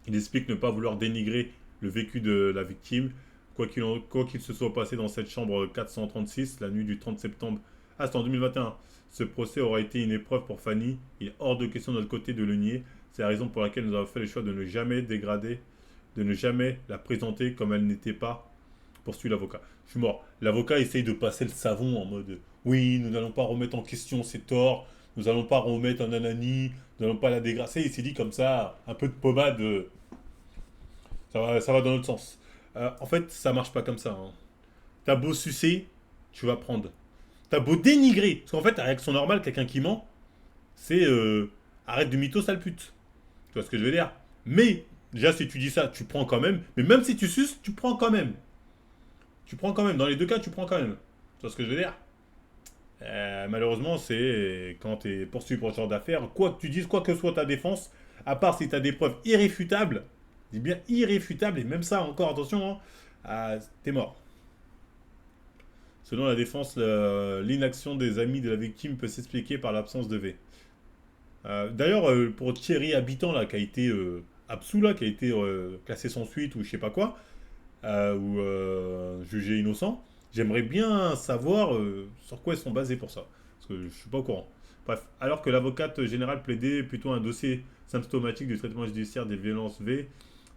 Il explique ne pas vouloir dénigrer le vécu de la victime, quoi qu'il se soit passé dans cette chambre 436, la nuit du 30 septembre. Ah, c'est en 2021. Ce procès aura été une épreuve pour Fanny. Il est hors de question de notre côté de le nier. C'est la raison pour laquelle nous avons fait le choix de ne jamais dégrader, de ne jamais la présenter comme elle n'était pas, poursuit l'avocat. Je suis mort. L'avocat essaye de passer le savon en mode oui, nous n'allons pas remettre en question ses torts, nous n'allons pas remettre un anani, nous n'allons pas la dégrader. Il s'est dit comme ça, un peu de pommade, ça va dans l'autre sens. En fait, ça marche pas comme ça, hein. T'as beau sucer, tu vas prendre. T'as beau dénigrer. Parce qu'en fait, la réaction normale, quelqu'un qui ment, c'est arrête de mytho, sale pute. Tu vois ce que je veux dire? Mais, déjà, si tu dis ça, tu prends quand même. Mais même si tu suces, tu prends quand même. Tu prends quand même. Dans les deux cas, tu prends quand même. Tu vois ce que je veux dire? Malheureusement, c'est quand tu es poursuivi pour ce genre d'affaires, quoi que tu dises, quoi que soit ta défense, à part si tu as des preuves irréfutables, je dis bien irréfutables, et même ça encore, attention, hein, t'es mort. Selon la défense, l'inaction des amis de la victime peut s'expliquer par l'absence de V. D'ailleurs, pour Thierry Habitant, là, qui a été absous, là, qui a été classé sans suite ou je sais pas quoi, ou jugé innocent, j'aimerais bien savoir sur quoi ils sont basés pour ça. Parce que je suis pas au courant. Bref, alors que l'avocate générale plaidait plutôt un dossier symptomatique du traitement judiciaire des violences V,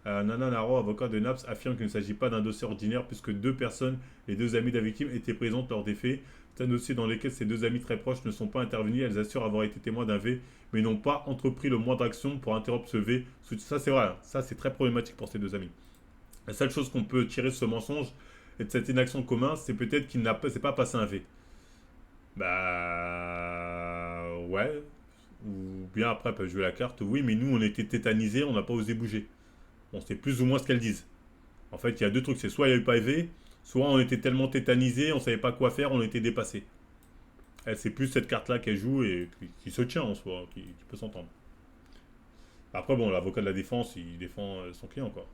Nana Naro, avocat de Naps, affirme qu'il ne s'agit pas d'un dossier ordinaire puisque 2 personnes, les 2 amis de la victime, étaient présentes lors des faits. C'est un dossier dans lequel ces 2 amis très proches ne sont pas intervenus. Elles assurent avoir été témoins d'un V, mais n'ont pas entrepris le moindre action pour interrompre ce V. Ça, c'est vrai. Ça, c'est très problématique pour ces 2 amis. La seule chose qu'on peut tirer de ce mensonge et de cette inaction commune, c'est peut-être qu'il n'a pas, c'est pas passé un V. Bah ouais. Ou bien après, elle peut jouer la carte. Oui, mais nous, on était tétanisés, on n'a pas osé bouger. Bon, c'est plus ou moins ce qu'elles disent. En fait, il y a 2 trucs. C'est soit il n'y a eu pas V, soit on était tellement tétanisés, on savait pas quoi faire, on était dépassés. C'est plus cette carte-là qu'elle joue et qui se tient en soi, qui peut s'entendre. Après, bon, l'avocat de la défense, il défend son client, quoi.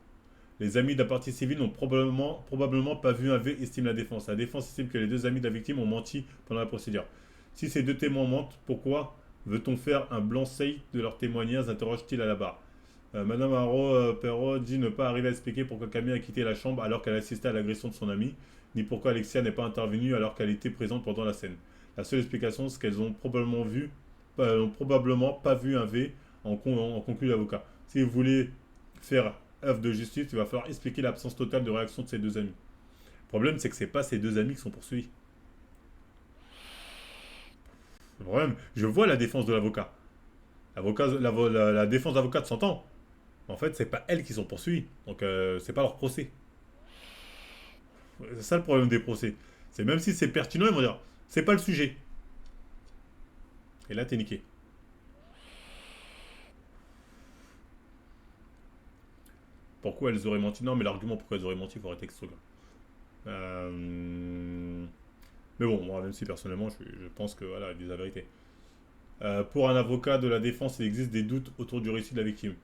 Les amis de la partie civile n'ont probablement pas vu un V, estime la défense. La défense estime que les 2 amis de la victime ont menti pendant la procédure. Si ces 2 témoins mentent, pourquoi veut-on faire un blanc-seing de leurs témoignages, interroge-t-il à la barre. Madame Haro Perrault dit ne pas arriver à expliquer pourquoi Camille a quitté la chambre alors qu'elle assistait à l'agression de son ami, ni pourquoi Alexia n'est pas intervenue alors qu'elle était présente pendant la scène. La seule explication, c'est qu'elles ont probablement pas vu un V, en conclut l'avocat. Si vous voulez faire œuvre de justice, il va falloir expliquer l'absence totale de réaction de ces 2 amis. Le problème, c'est que c'est pas ces 2 amis qui sont poursuivis. Le problème, je vois la défense de l'avocat. La défense d'avocat s'entend. En fait, c'est pas elles qui sont poursuivies. Donc, c'est pas leur procès. C'est ça le problème des procès. C'est même si c'est pertinent, ils vont dire c'est pas le sujet. Et là, t'es niqué. Pourquoi elles auraient menti? Non, mais l'argument pourquoi elles auraient menti, il faut arrêter avec ce truc-là. Mais bon, moi, même si personnellement, je pense que voilà, ils disent la vérité. Pour un avocat de la défense, il existe des doutes autour du récit de la victime.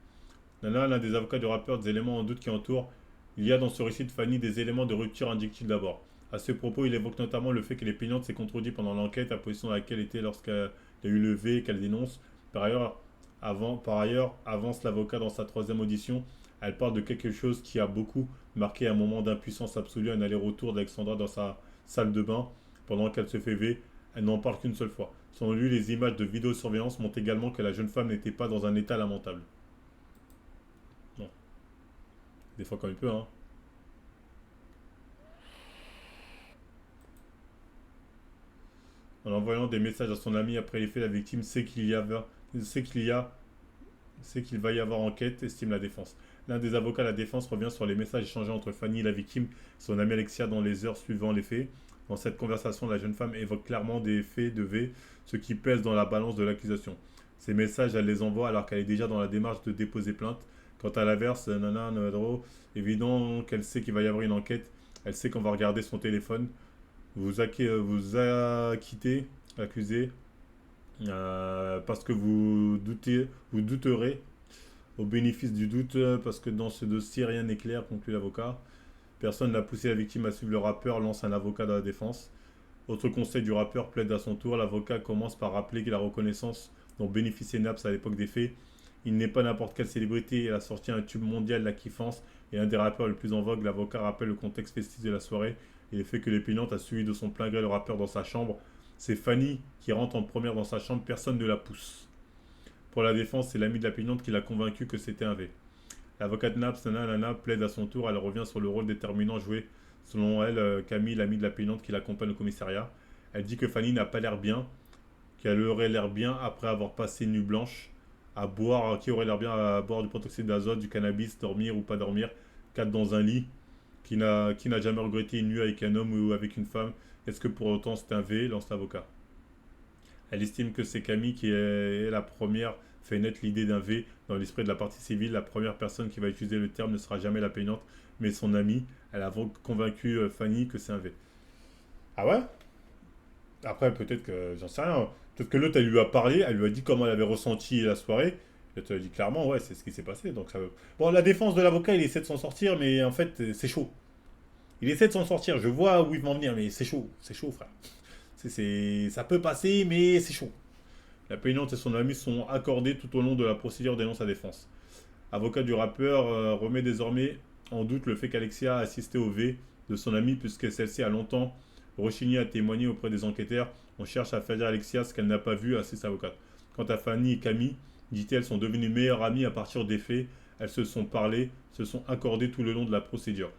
L'un des avocats du rappeur, des éléments en doute qui entourent. Il y a dans ce récit de Fanny des éléments de rupture indiqutifs d'abord. À ce propos, il évoque notamment le fait que les plaignantes s'est contredit pendant l'enquête, la position dans laquelle était lorsqu'elle a eu le V et qu'elle dénonce. Par ailleurs, avance l'avocat dans sa troisième audition. Elle parle de quelque chose qui a beaucoup marqué un moment d'impuissance absolue, un aller-retour d'Alexandra dans sa salle de bain pendant qu'elle se fait V. Elle n'en parle qu'une seule fois. Selon lui, les images de vidéosurveillance montrent également que la jeune femme n'était pas dans un état lamentable. Bon, des fois quand il peut, hein. En envoyant des messages à son ami après les faits, la victime sait qu'il y a, sait qu'il va y avoir enquête, estime la défense. L'un des avocats de la défense revient sur les messages échangés entre Fanny et la victime et son amie Alexia dans les heures suivant les faits. Dans cette conversation, la jeune femme évoque clairement des faits de V, ce qui pèse dans la balance de l'accusation. Ces messages, elle les envoie alors qu'elle est déjà dans la démarche de déposer plainte. Quant à l'inverse, Nana Noedro, évident qu'elle sait qu'il va y avoir une enquête. Elle sait qu'on va regarder son téléphone. Vous acquittez, accusé, parce que vous douterez au bénéfice du doute, parce que dans ce dossier, rien n'est clair, conclut l'avocat. Personne n'a poussé la victime à suivre le rappeur, lance un avocat de la défense. Autre conseil du rappeur plaide à son tour. L'avocat commence par rappeler que la reconnaissance dont bénéficiait Naps à l'époque des faits. Il n'est pas n'importe quelle célébrité, il a sorti un tube mondial, la kiffance, et un des rappeurs les plus en vogue. L'avocat rappelle le contexte festif de la soirée et le fait que les plaignantes a suivi de son plein gré le rappeur dans sa chambre. C'est Fanny qui rentre en première dans sa chambre, personne ne la pousse. Pour la défense, c'est l'ami de la plaignante qui l'a convaincu que c'était un V. L'avocate Naps, Nana, plaide à son tour. Elle revient sur le rôle déterminant joué, selon elle, Camille, l'amie de la plaignante qui l'accompagne au commissariat. Elle dit que Fanny n'a pas l'air bien, qu'elle aurait l'air bien après avoir passé une nuit blanche, à boire, qui aurait l'air bien à boire du protoxyde d'azote, du cannabis, dormir ou pas dormir, quatre dans un lit, qui n'a jamais regretté une nuit avec un homme ou avec une femme. Est-ce que pour autant c'est un V, lance l'avocat. Elle estime que c'est Camille qui est la première fait naître l'idée d'un V dans l'esprit de la partie civile. La première personne qui va utiliser le terme ne sera jamais la plaignante, mais son amie. Elle a convaincu Fanny que c'est un V. Ah ouais? Après, peut-être que, j'en sais rien. Peut-être que l'autre, elle lui a parlé, elle lui a dit comment elle avait ressenti la soirée. L'autre, elle a dit clairement, ouais, c'est ce qui s'est passé. Donc ça veut... Bon, la défense de l'avocat, il essaie de s'en sortir, mais en fait, c'est chaud. Il essaie de s'en sortir. Je vois où il va en venir, mais c'est chaud, frère. Ça peut passer, mais c'est chaud. La plaignante et son ami sont accordés tout au long de la procédure dénonce à défense. Avocat du rappeur remet désormais en doute le fait qu'Alexia a assisté au V de son ami puisque celle-ci a longtemps rechigné à témoigner auprès des enquêteurs. On cherche à faire dire à Alexia ce qu'elle n'a pas vu, assiste avocate. Quant à Fanny et Camille, dit-elle, sont devenues meilleures amies à partir des faits. Elles se sont parlé, se sont accordées tout le long de la procédure.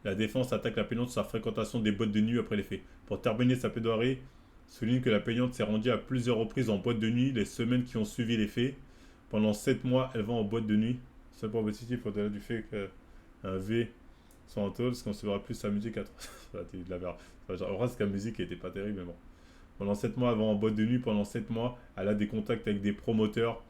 La défense attaque la plaignante sur sa fréquentation des boîtes de nuit après les faits. Pour terminer sa plaidoirie, souligne que la plaignante s'est rendue à plusieurs reprises en boîte de nuit les semaines qui ont suivi les faits. Pendant 7 mois, elle va en boîte de nuit. Seul point positif au-delà du fait qu'un V soit en taule, parce qu'on se verra plus sa musique à 3. Ça a de la merde. En vrai, c'est que la musique n'était pas terrible, mais bon. Pendant 7 mois, elle va en boîte de nuit. Pendant 7 mois, elle a des contacts avec des promoteurs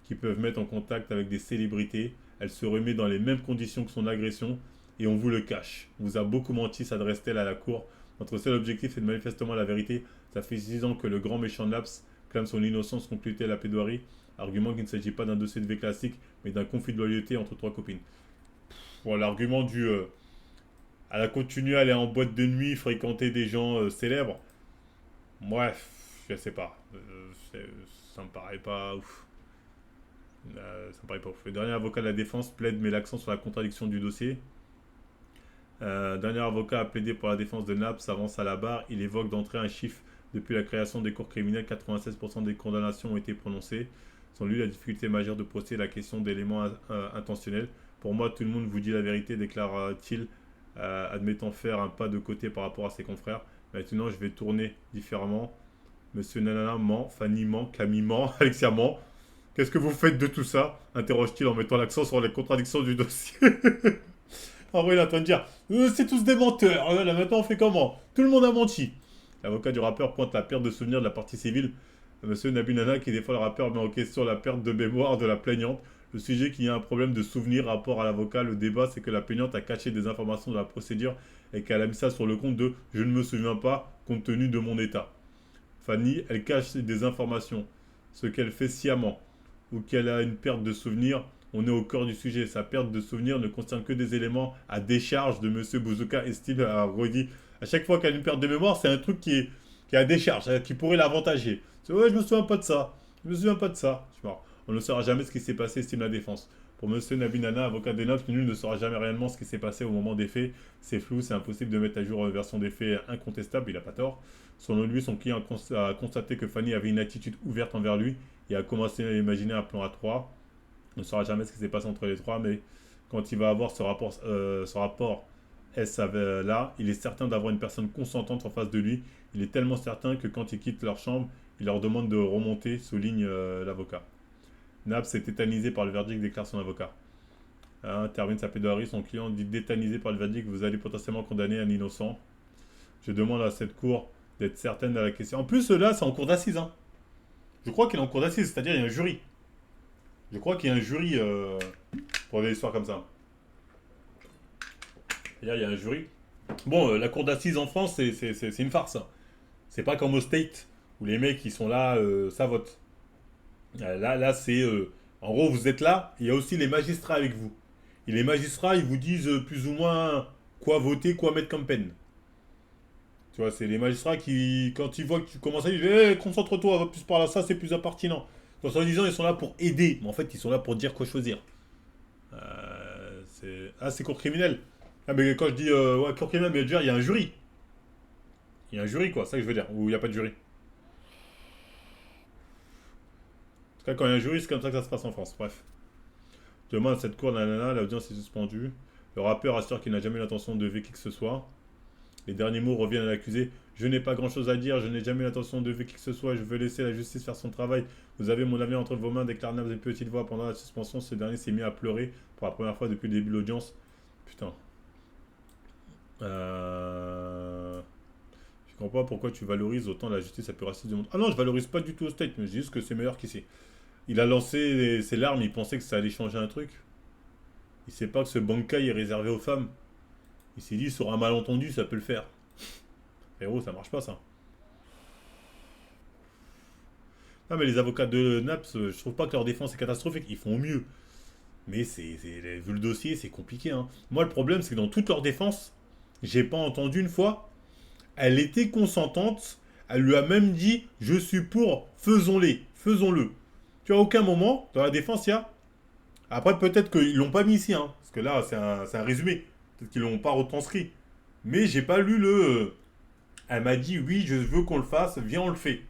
qui peuvent mettre en contact avec des célébrités. Elle se remet dans les mêmes conditions que son agression et on vous le cache. On vous a beaucoup menti, s'adresse-t-elle à la cour. Notre seul objectif est de manifestement la vérité. Ça fait 6 ans que le grand méchant Naps clame son innocence, conclut-elle la plaidoirie. Argument qu'il ne s'agit pas d'un dossier de V classique, mais d'un conflit de loyauté entre trois copines. Bon, l'argument du... elle a continué à aller en boîte de nuit, fréquenter des gens célèbres. Bref, je sais pas. Ça me paraît pas ouf. Ça me paraît pas ouf. Le dernier avocat de la défense plaide, met l'accent sur la contradiction du dossier. Dernier avocat a plaidé pour la défense de Naples, s'avance à la barre. Il évoque d'entrée un chiffre. Depuis la création des cours criminels, 96% des condamnations ont été prononcées. Sans lui, la difficulté majeure de procéder à la question d'éléments intentionnels. Pour moi, tout le monde vous dit la vérité, déclare-t-il, admettant faire un pas de côté par rapport à ses confrères. Maintenant, je vais tourner différemment. Monsieur Nanana ment, Fanny ment, Camille ment, Alexia ment. Qu'est-ce que vous faites de tout ça interroge-t-il en mettant l'accent sur les contradictions du dossier. En vrai, il est en train de dire c'est tous des menteurs. Là, maintenant, on fait comment? Tout le monde a menti. L'avocat du rappeur pointe la perte de souvenirs de la partie civile. Monsieur Nabil Nana, qui défend le rappeur, met en question la perte de mémoire de la plaignante. Le sujet qu'il y a un problème de souvenir rapport à l'avocat. Le débat, c'est que la plaignante a caché des informations de la procédure et qu'elle a mis ça sur le compte de je ne me souviens pas compte tenu de mon état. Fanny, elle cache des informations, ce qu'elle fait sciemment, ou qu'elle a une perte de souvenir. On est au cœur du sujet. Sa perte de souvenir ne concerne que des éléments à décharge de Monsieur Bouzouka, estime a redit. À chaque fois qu'elle a une perte de mémoire, c'est un truc qui est à décharge, qui pourrait l'avantager. C'est ouais, je me souviens pas de ça. Je me souviens pas de ça. On ne saura jamais ce qui s'est passé, estime la défense. Pour Monsieur Nabinana, avocat des notes, nul ne saura jamais réellement ce qui s'est passé au moment des faits. C'est flou, c'est impossible de mettre à jour une version des faits incontestable, il n'a pas tort. Selon lui, son client a constaté que Fanny avait une attitude ouverte envers lui et a commencé à imaginer un plan à trois. On ne saura jamais ce qui s'est passé entre les trois, mais quand il va avoir ce rapport là, il est certain d'avoir une personne consentante en face de lui. Il est tellement certain que quand ils quittent leur chambre, il leur demande de remonter, souligne l'avocat. Naps est tétanisé par le verdict, déclare son avocat. Termine sa plaidoirie, son client dit tétanisé par le verdict, vous allez potentiellement condamner un innocent. Je demande à cette cour d'être certaine de la question. En plus, là, c'est en cour d'assises. Hein. Je crois qu'il est en cour d'assises, c'est-à-dire il y a un jury. Je crois qu'il y a un jury pour des histoires comme ça. C'est-à-dire il y a un jury. Bon, la cour d'assises en France, c'est une farce. Hein. C'est pas comme au State, où les mecs, ils sont là, ça vote. Là, c'est... en gros, vous êtes là, il y a aussi les magistrats avec vous. Et les magistrats, ils vous disent plus ou moins quoi voter, quoi mettre comme peine. Tu vois, c'est les magistrats qui, quand ils voient que tu commences à dire, hey, concentre-toi, va plus par là, ça c'est plus impertinent. En soi disant, ils sont là pour aider, mais en fait, ils sont là pour dire quoi choisir. C'est cours criminel. Ah, mais quand je dis ouais, cours criminel, mais déjà, il y a un jury. Il y a un jury, quoi, c'est ça que je veux dire, ou il n'y a pas de jury. En tout cas, quand il y a un jury, c'est comme ça que ça se passe en France. Bref. Demain, à cette cour, nanana, l'audience est suspendue. Le rappeur assure qu'il n'a jamais l'intention de lever qui que ce soit. Les derniers mots reviennent à l'accusé. Je n'ai pas grand chose à dire, je n'ai jamais l'intention de lever qui que ce soit, je veux laisser la justice faire son travail. Vous avez mon avenir entre vos mains, déclare Nabs d'une petite voix. Pendant la suspension, ce dernier s'est mis à pleurer pour la première fois depuis le début de l'audience. Putain. Je comprends pas pourquoi tu valorises autant la justice la plus raciste du monde. Ah non, je valorise pas du tout au state, mais je dis juste que c'est meilleur qu'ici. Il a lancé ses larmes, il pensait que ça allait changer un truc. Il sait pas que ce bankai est réservé aux femmes. Il s'est dit, sur un malentendu, ça peut le faire. Héros, ça marche pas ça. Non, mais les avocats de Naps, je trouve pas que leur défense est catastrophique. Ils font au mieux. Mais vu le dossier, c'est compliqué. Hein. Moi, le problème, c'est que dans toute leur défense, j'ai pas entendu une fois. Elle était consentante. Elle lui a même dit je suis pour, faisons-les, faisons-le. Tu vois, à aucun moment, dans la défense, il y a. Après, peut-être qu'ils l'ont pas mis ici. Hein, parce que là, c'est un résumé. Peut-être qu'ils l'ont pas retranscrit. Mais j'ai pas lu le. Elle m'a dit oui, je veux qu'on le fasse, viens, on le fait.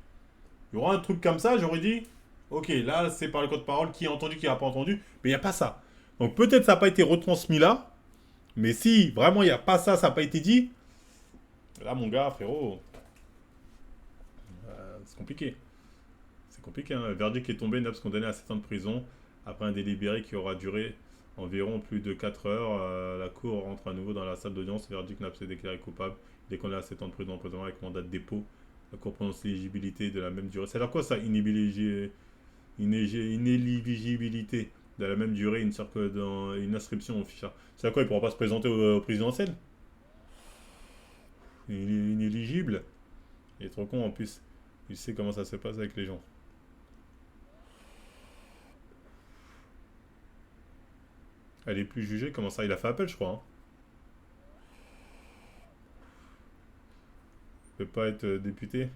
Il y aura un truc comme ça, j'aurais dit, ok, là c'est par le code de parole, qui a entendu, qui n'a pas entendu, mais il n'y a pas ça. Donc peut-être ça n'a pas été retransmis là, mais si vraiment il n'y a pas ça, ça n'a pas été dit, là mon gars, frérot, c'est compliqué. C'est compliqué, hein. Le verdict est tombé, Naps condamné à 7 ans de prison, après un délibéré qui aura duré environ plus de 4 heures. La cour rentre à nouveau dans la salle d'audience, le verdict Naps est déclaré coupable, il est condamné à 7 ans de prison emprisonnement avec mandat de dépôt. La cour prononce l'éligibilité de la même durée. C'est alors quoi ça, inéligibilité de la même durée, une sorte que dans une inscription au fichier. C'est à quoi, il ne pourra pas se présenter au présidentiel. Il est inéligible. Il est trop con en plus. Il sait comment ça se passe avec les gens. Elle est plus jugée, comment ça? Il a fait appel, je crois. Hein. Il peut pas être député.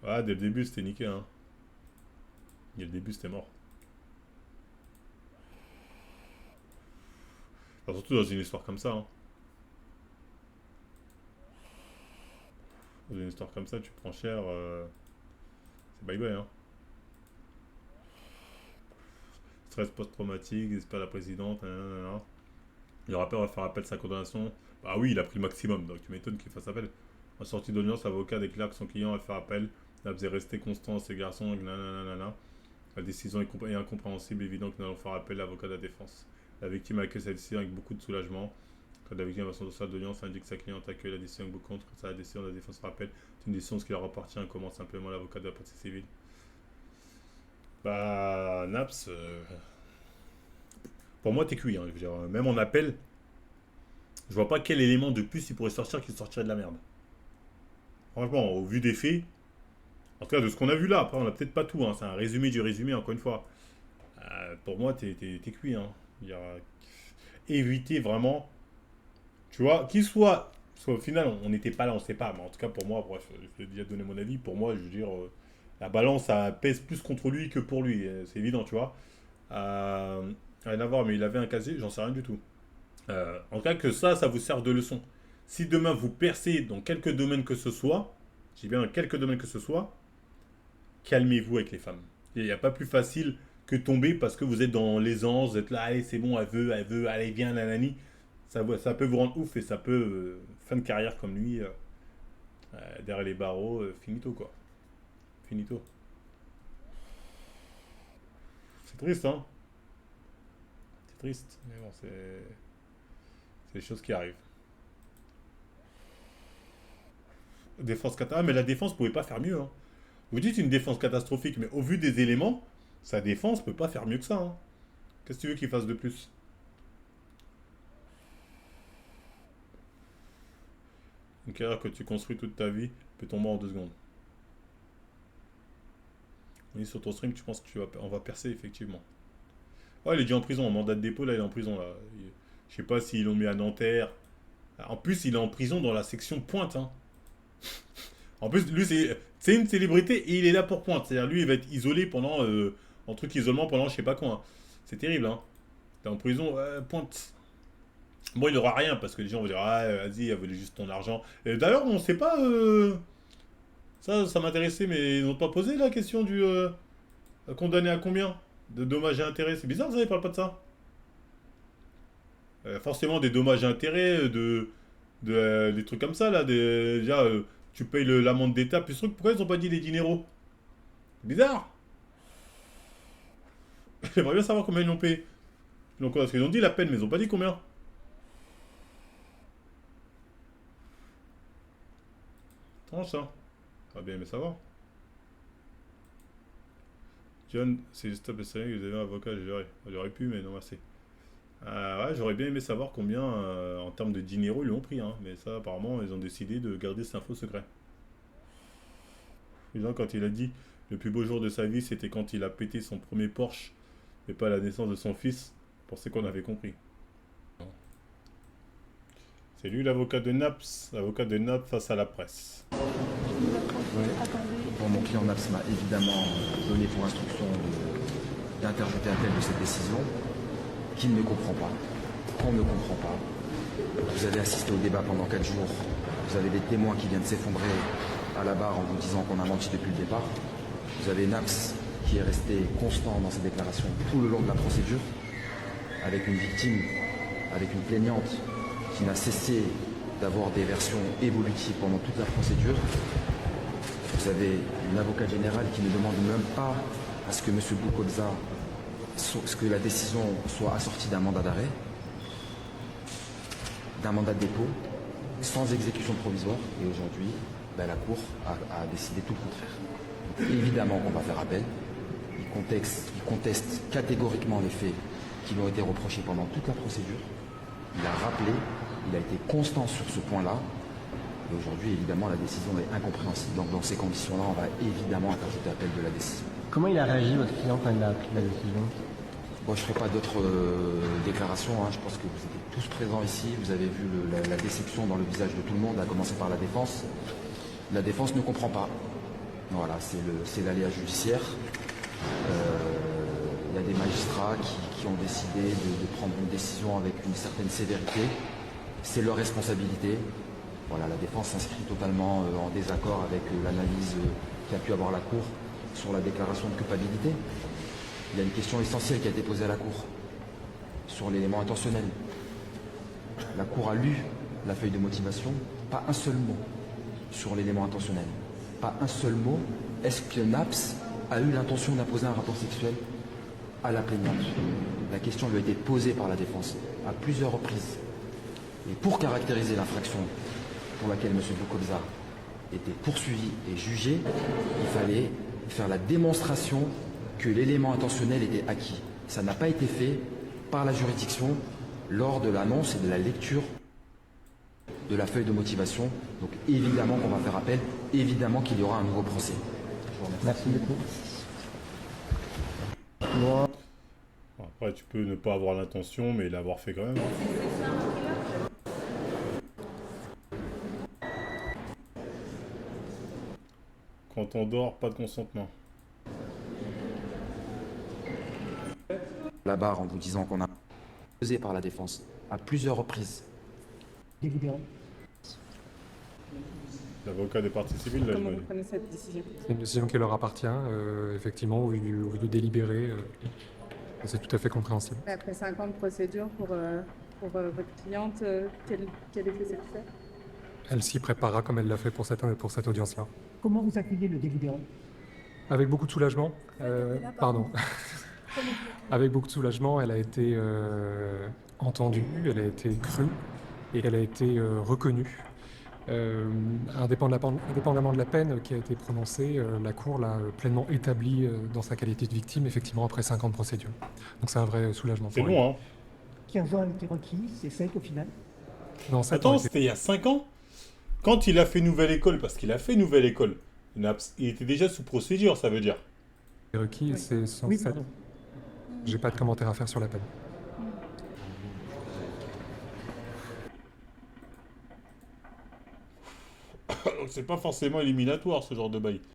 Ah, dès le début, c'était niqué. Hein. Dès le début, c'était mort. Enfin, surtout dans une histoire comme ça. Hein. Dans une histoire comme ça, tu prends cher. C'est bye bye. Hein. Stress post-traumatique, espère la présidente. Nanana. Le rappeur va faire appel de sa condamnation. Bah oui, il a pris le maximum, donc tu m'étonnes qu'il fasse appel. En sortie d'audience, l'avocat déclare que son client va faire appel. Nabs est resté constant à ses garçons. Nanana. La décision est incompréhensible, évident que nous allons faire appel à l'avocat de la défense. La victime accueille cette décision avec beaucoup de soulagement. Quand la victime va son dossier d'audience indique que sa cliente accueille la décision avec beaucoup contre, ça la décision de la défense rappelle. C'est une décision de ce qui leur appartient, comment simplement l'avocat de la partie civile. Bah, Naps, pour moi, t'es cuit. Hein. Je veux dire, même en appel, je vois pas quel élément de plus il pourrait sortir qui sortirait de la merde. Franchement, au vu des faits, en tout cas de ce qu'on a vu là, après on a peut-être pas tout, hein. C'est un résumé du résumé, encore une fois. Pour moi, t'es cuit. Hein. Il y a... Éviter vraiment, tu vois, qu'il soit. Parce qu'au final, on n'était pas là, on sait pas. Mais en tout cas, pour moi, bref, je vais déjà donner mon avis. Pour moi, je veux dire, la balance, ça pèse plus contre lui que pour lui. C'est évident, tu vois. Rien à voir, mais il avait un casier, j'en sais rien du tout. En tout cas, que ça vous serve de leçon. Si demain vous percez dans quelques domaines que ce soit, j'ai bien dans quelques domaines que ce soit, calmez-vous avec les femmes. Il n'y a pas plus facile que tomber parce que vous êtes dans l'aisance, vous êtes là, allez, c'est bon, elle veut, allez, viens, nanani. Ça peut vous rendre ouf et ça peut, fin de carrière comme lui, derrière les barreaux, finito quoi. Finito. C'est triste, hein. C'est triste, mais bon, c'est des choses qui arrivent. Défense catastrophique. Ah, mais la défense pouvait pas faire mieux. Hein. Vous dites une défense catastrophique, mais au vu des éléments, sa défense peut pas faire mieux que ça. Hein. Qu'est-ce que tu veux qu'il fasse de plus? Une carrière que tu construis toute ta vie peut tomber en 2 secondes. Oui, sur ton stream, tu penses on va percer, effectivement. Oh, il est déjà en prison, en mandat de dépôt, là, il est en prison. Là. Je sais pas s'ils l'ont mis à Nanterre. En plus, il est en prison dans la section Pointe. Hein. En plus, lui, c'est une célébrité et il est là pour Pointe. C'est-à-dire, lui, il va être isolé pendant. En truc isolement pendant je sais pas quoi. Hein. C'est terrible, hein. T'es en prison, Pointe. Bon, il aura rien parce que les gens vont dire, ah, vas-y, elle voulait juste ton argent. Et d'ailleurs, on sait pas. Ça m'intéressait, mais ils n'ont pas posé la question du. Condamné à combien de dommages et intérêts? C'est bizarre, ça, ils parlent pas de ça. Forcément, des dommages et intérêts, des trucs comme ça, là. Déjà, tu payes l'amende d'État, plus truc. Pourquoi ils ont pas dit les dineros? C'est bizarre. J'aimerais bien savoir combien ils l'ont payé. Donc, parce qu'ils ont dit la peine, mais ils ont pas dit combien. Étrange ça. On va bien aimé savoir. John, c'est juste stop sérieux, vous avez un avocat, j'aurais pu, mais non, merci. Ouais, j'aurais bien aimé savoir combien, en termes de dinero, ils l'ont pris, hein. Mais ça, apparemment, ils ont décidé de garder cette info secret. Genre, quand il a dit le plus beau jour de sa vie, c'était quand il a pété son premier Porsche, et pas la naissance de son fils, je pensais qu'on avait compris. C'est lui l'avocat de Naps face à la presse. Ouais. Bon, mon client NAPS m'a évidemment donné pour instruction d'interjeter appel de cette décision, qu'il ne comprend pas, qu'on ne comprend pas. Vous avez assisté au débat pendant 4 jours, vous avez des témoins qui viennent s'effondrer à la barre en vous disant qu'on a menti depuis le départ. Vous avez NAPS qui est resté constant dans ses déclarations tout le long de la procédure, avec une victime, avec une plaignante qui n'a cessé d'avoir des versions évolutives pendant toute la procédure. Vous avez une avocate générale qui ne demande même pas à ce que M. Boukoza, que la décision soit assortie d'un mandat d'arrêt, d'un mandat de dépôt, sans exécution provisoire. Et aujourd'hui, la Cour a décidé tout le contraire. Donc, évidemment qu'on va faire appel. Il conteste catégoriquement les faits qui lui ont été reprochés pendant toute la procédure. Il a rappelé, il a été constant sur ce point-là. Et aujourd'hui, évidemment, la décision est incompréhensible. Donc, dans ces conditions-là, on va évidemment interjeter appel de la décision. Comment il a réagi, votre client, quand il a pris la décision? Bon, je ne ferai pas d'autres déclarations. Hein. Je pense que vous étiez tous présents ici. Vous avez vu la déception dans le visage de tout le monde, à commencer par la défense. La défense ne comprend pas. Voilà, c'est l'aléa judiciaire. Il y a des magistrats qui ont décidé de prendre une décision avec une certaine sévérité. C'est leur responsabilité. Voilà, la défense s'inscrit totalement en désaccord avec l'analyse qu'a pu avoir la Cour sur la déclaration de culpabilité. Il y a une question essentielle qui a été posée à la Cour sur l'élément intentionnel. La Cour a lu la feuille de motivation, pas un seul mot sur l'élément intentionnel. Pas un seul mot. Est-ce que NAPS a eu l'intention d'imposer un rapport sexuel à la plaignante. La question lui a été posée par la défense à plusieurs reprises. Et pour caractériser l'infraction pour laquelle M. Boukobza était poursuivi et jugé, il fallait faire la démonstration que l'élément intentionnel était acquis. Ça n'a pas été fait par la juridiction lors de l'annonce et de la lecture de la feuille de motivation. Donc évidemment qu'on va faire appel, évidemment qu'il y aura un nouveau procès. Je vous remercie. Merci beaucoup. Moi, Après, tu peux ne pas avoir l'intention, mais l'avoir fait quand même. Quand on dort, pas de consentement. La barre en vous disant qu'on a posé par la défense à plusieurs reprises. Délibéré. L'avocat des parties civiles, là, je Comment me vous dis. prenez cette décision? C'est une décision qui leur appartient, effectivement, au lieu de délibérer. C'est tout à fait compréhensible. Après 5 ans de procédure pour votre cliente, quel effet ça fait? Elle s'y préparera comme elle l'a fait pour cette audience-là. Comment vous accueillez le délibéré? Avec beaucoup de soulagement. Pardon. Avec beaucoup de soulagement, elle a été entendue, elle a été crue et elle a été reconnue. Indépendamment de la peine qui a été prononcée, la Cour l'a pleinement établie dans sa qualité de victime, effectivement, après 5 ans de procédure. Donc c'est un vrai soulagement. C'est pour elle. long, hein. 15 ans a été requis, c'est 5 au final. Non, 7 ans Attends, était c'était il y a 5 ans? Quand il a fait nouvelle école, parce qu'il a fait nouvelle école, il était déjà sous procédure, ça veut dire. requis, Oui. c'est 107. Oui, pardon. J'ai pas de commentaire à faire sur la peine. Donc c'est pas forcément éliminatoire, ce genre de bail.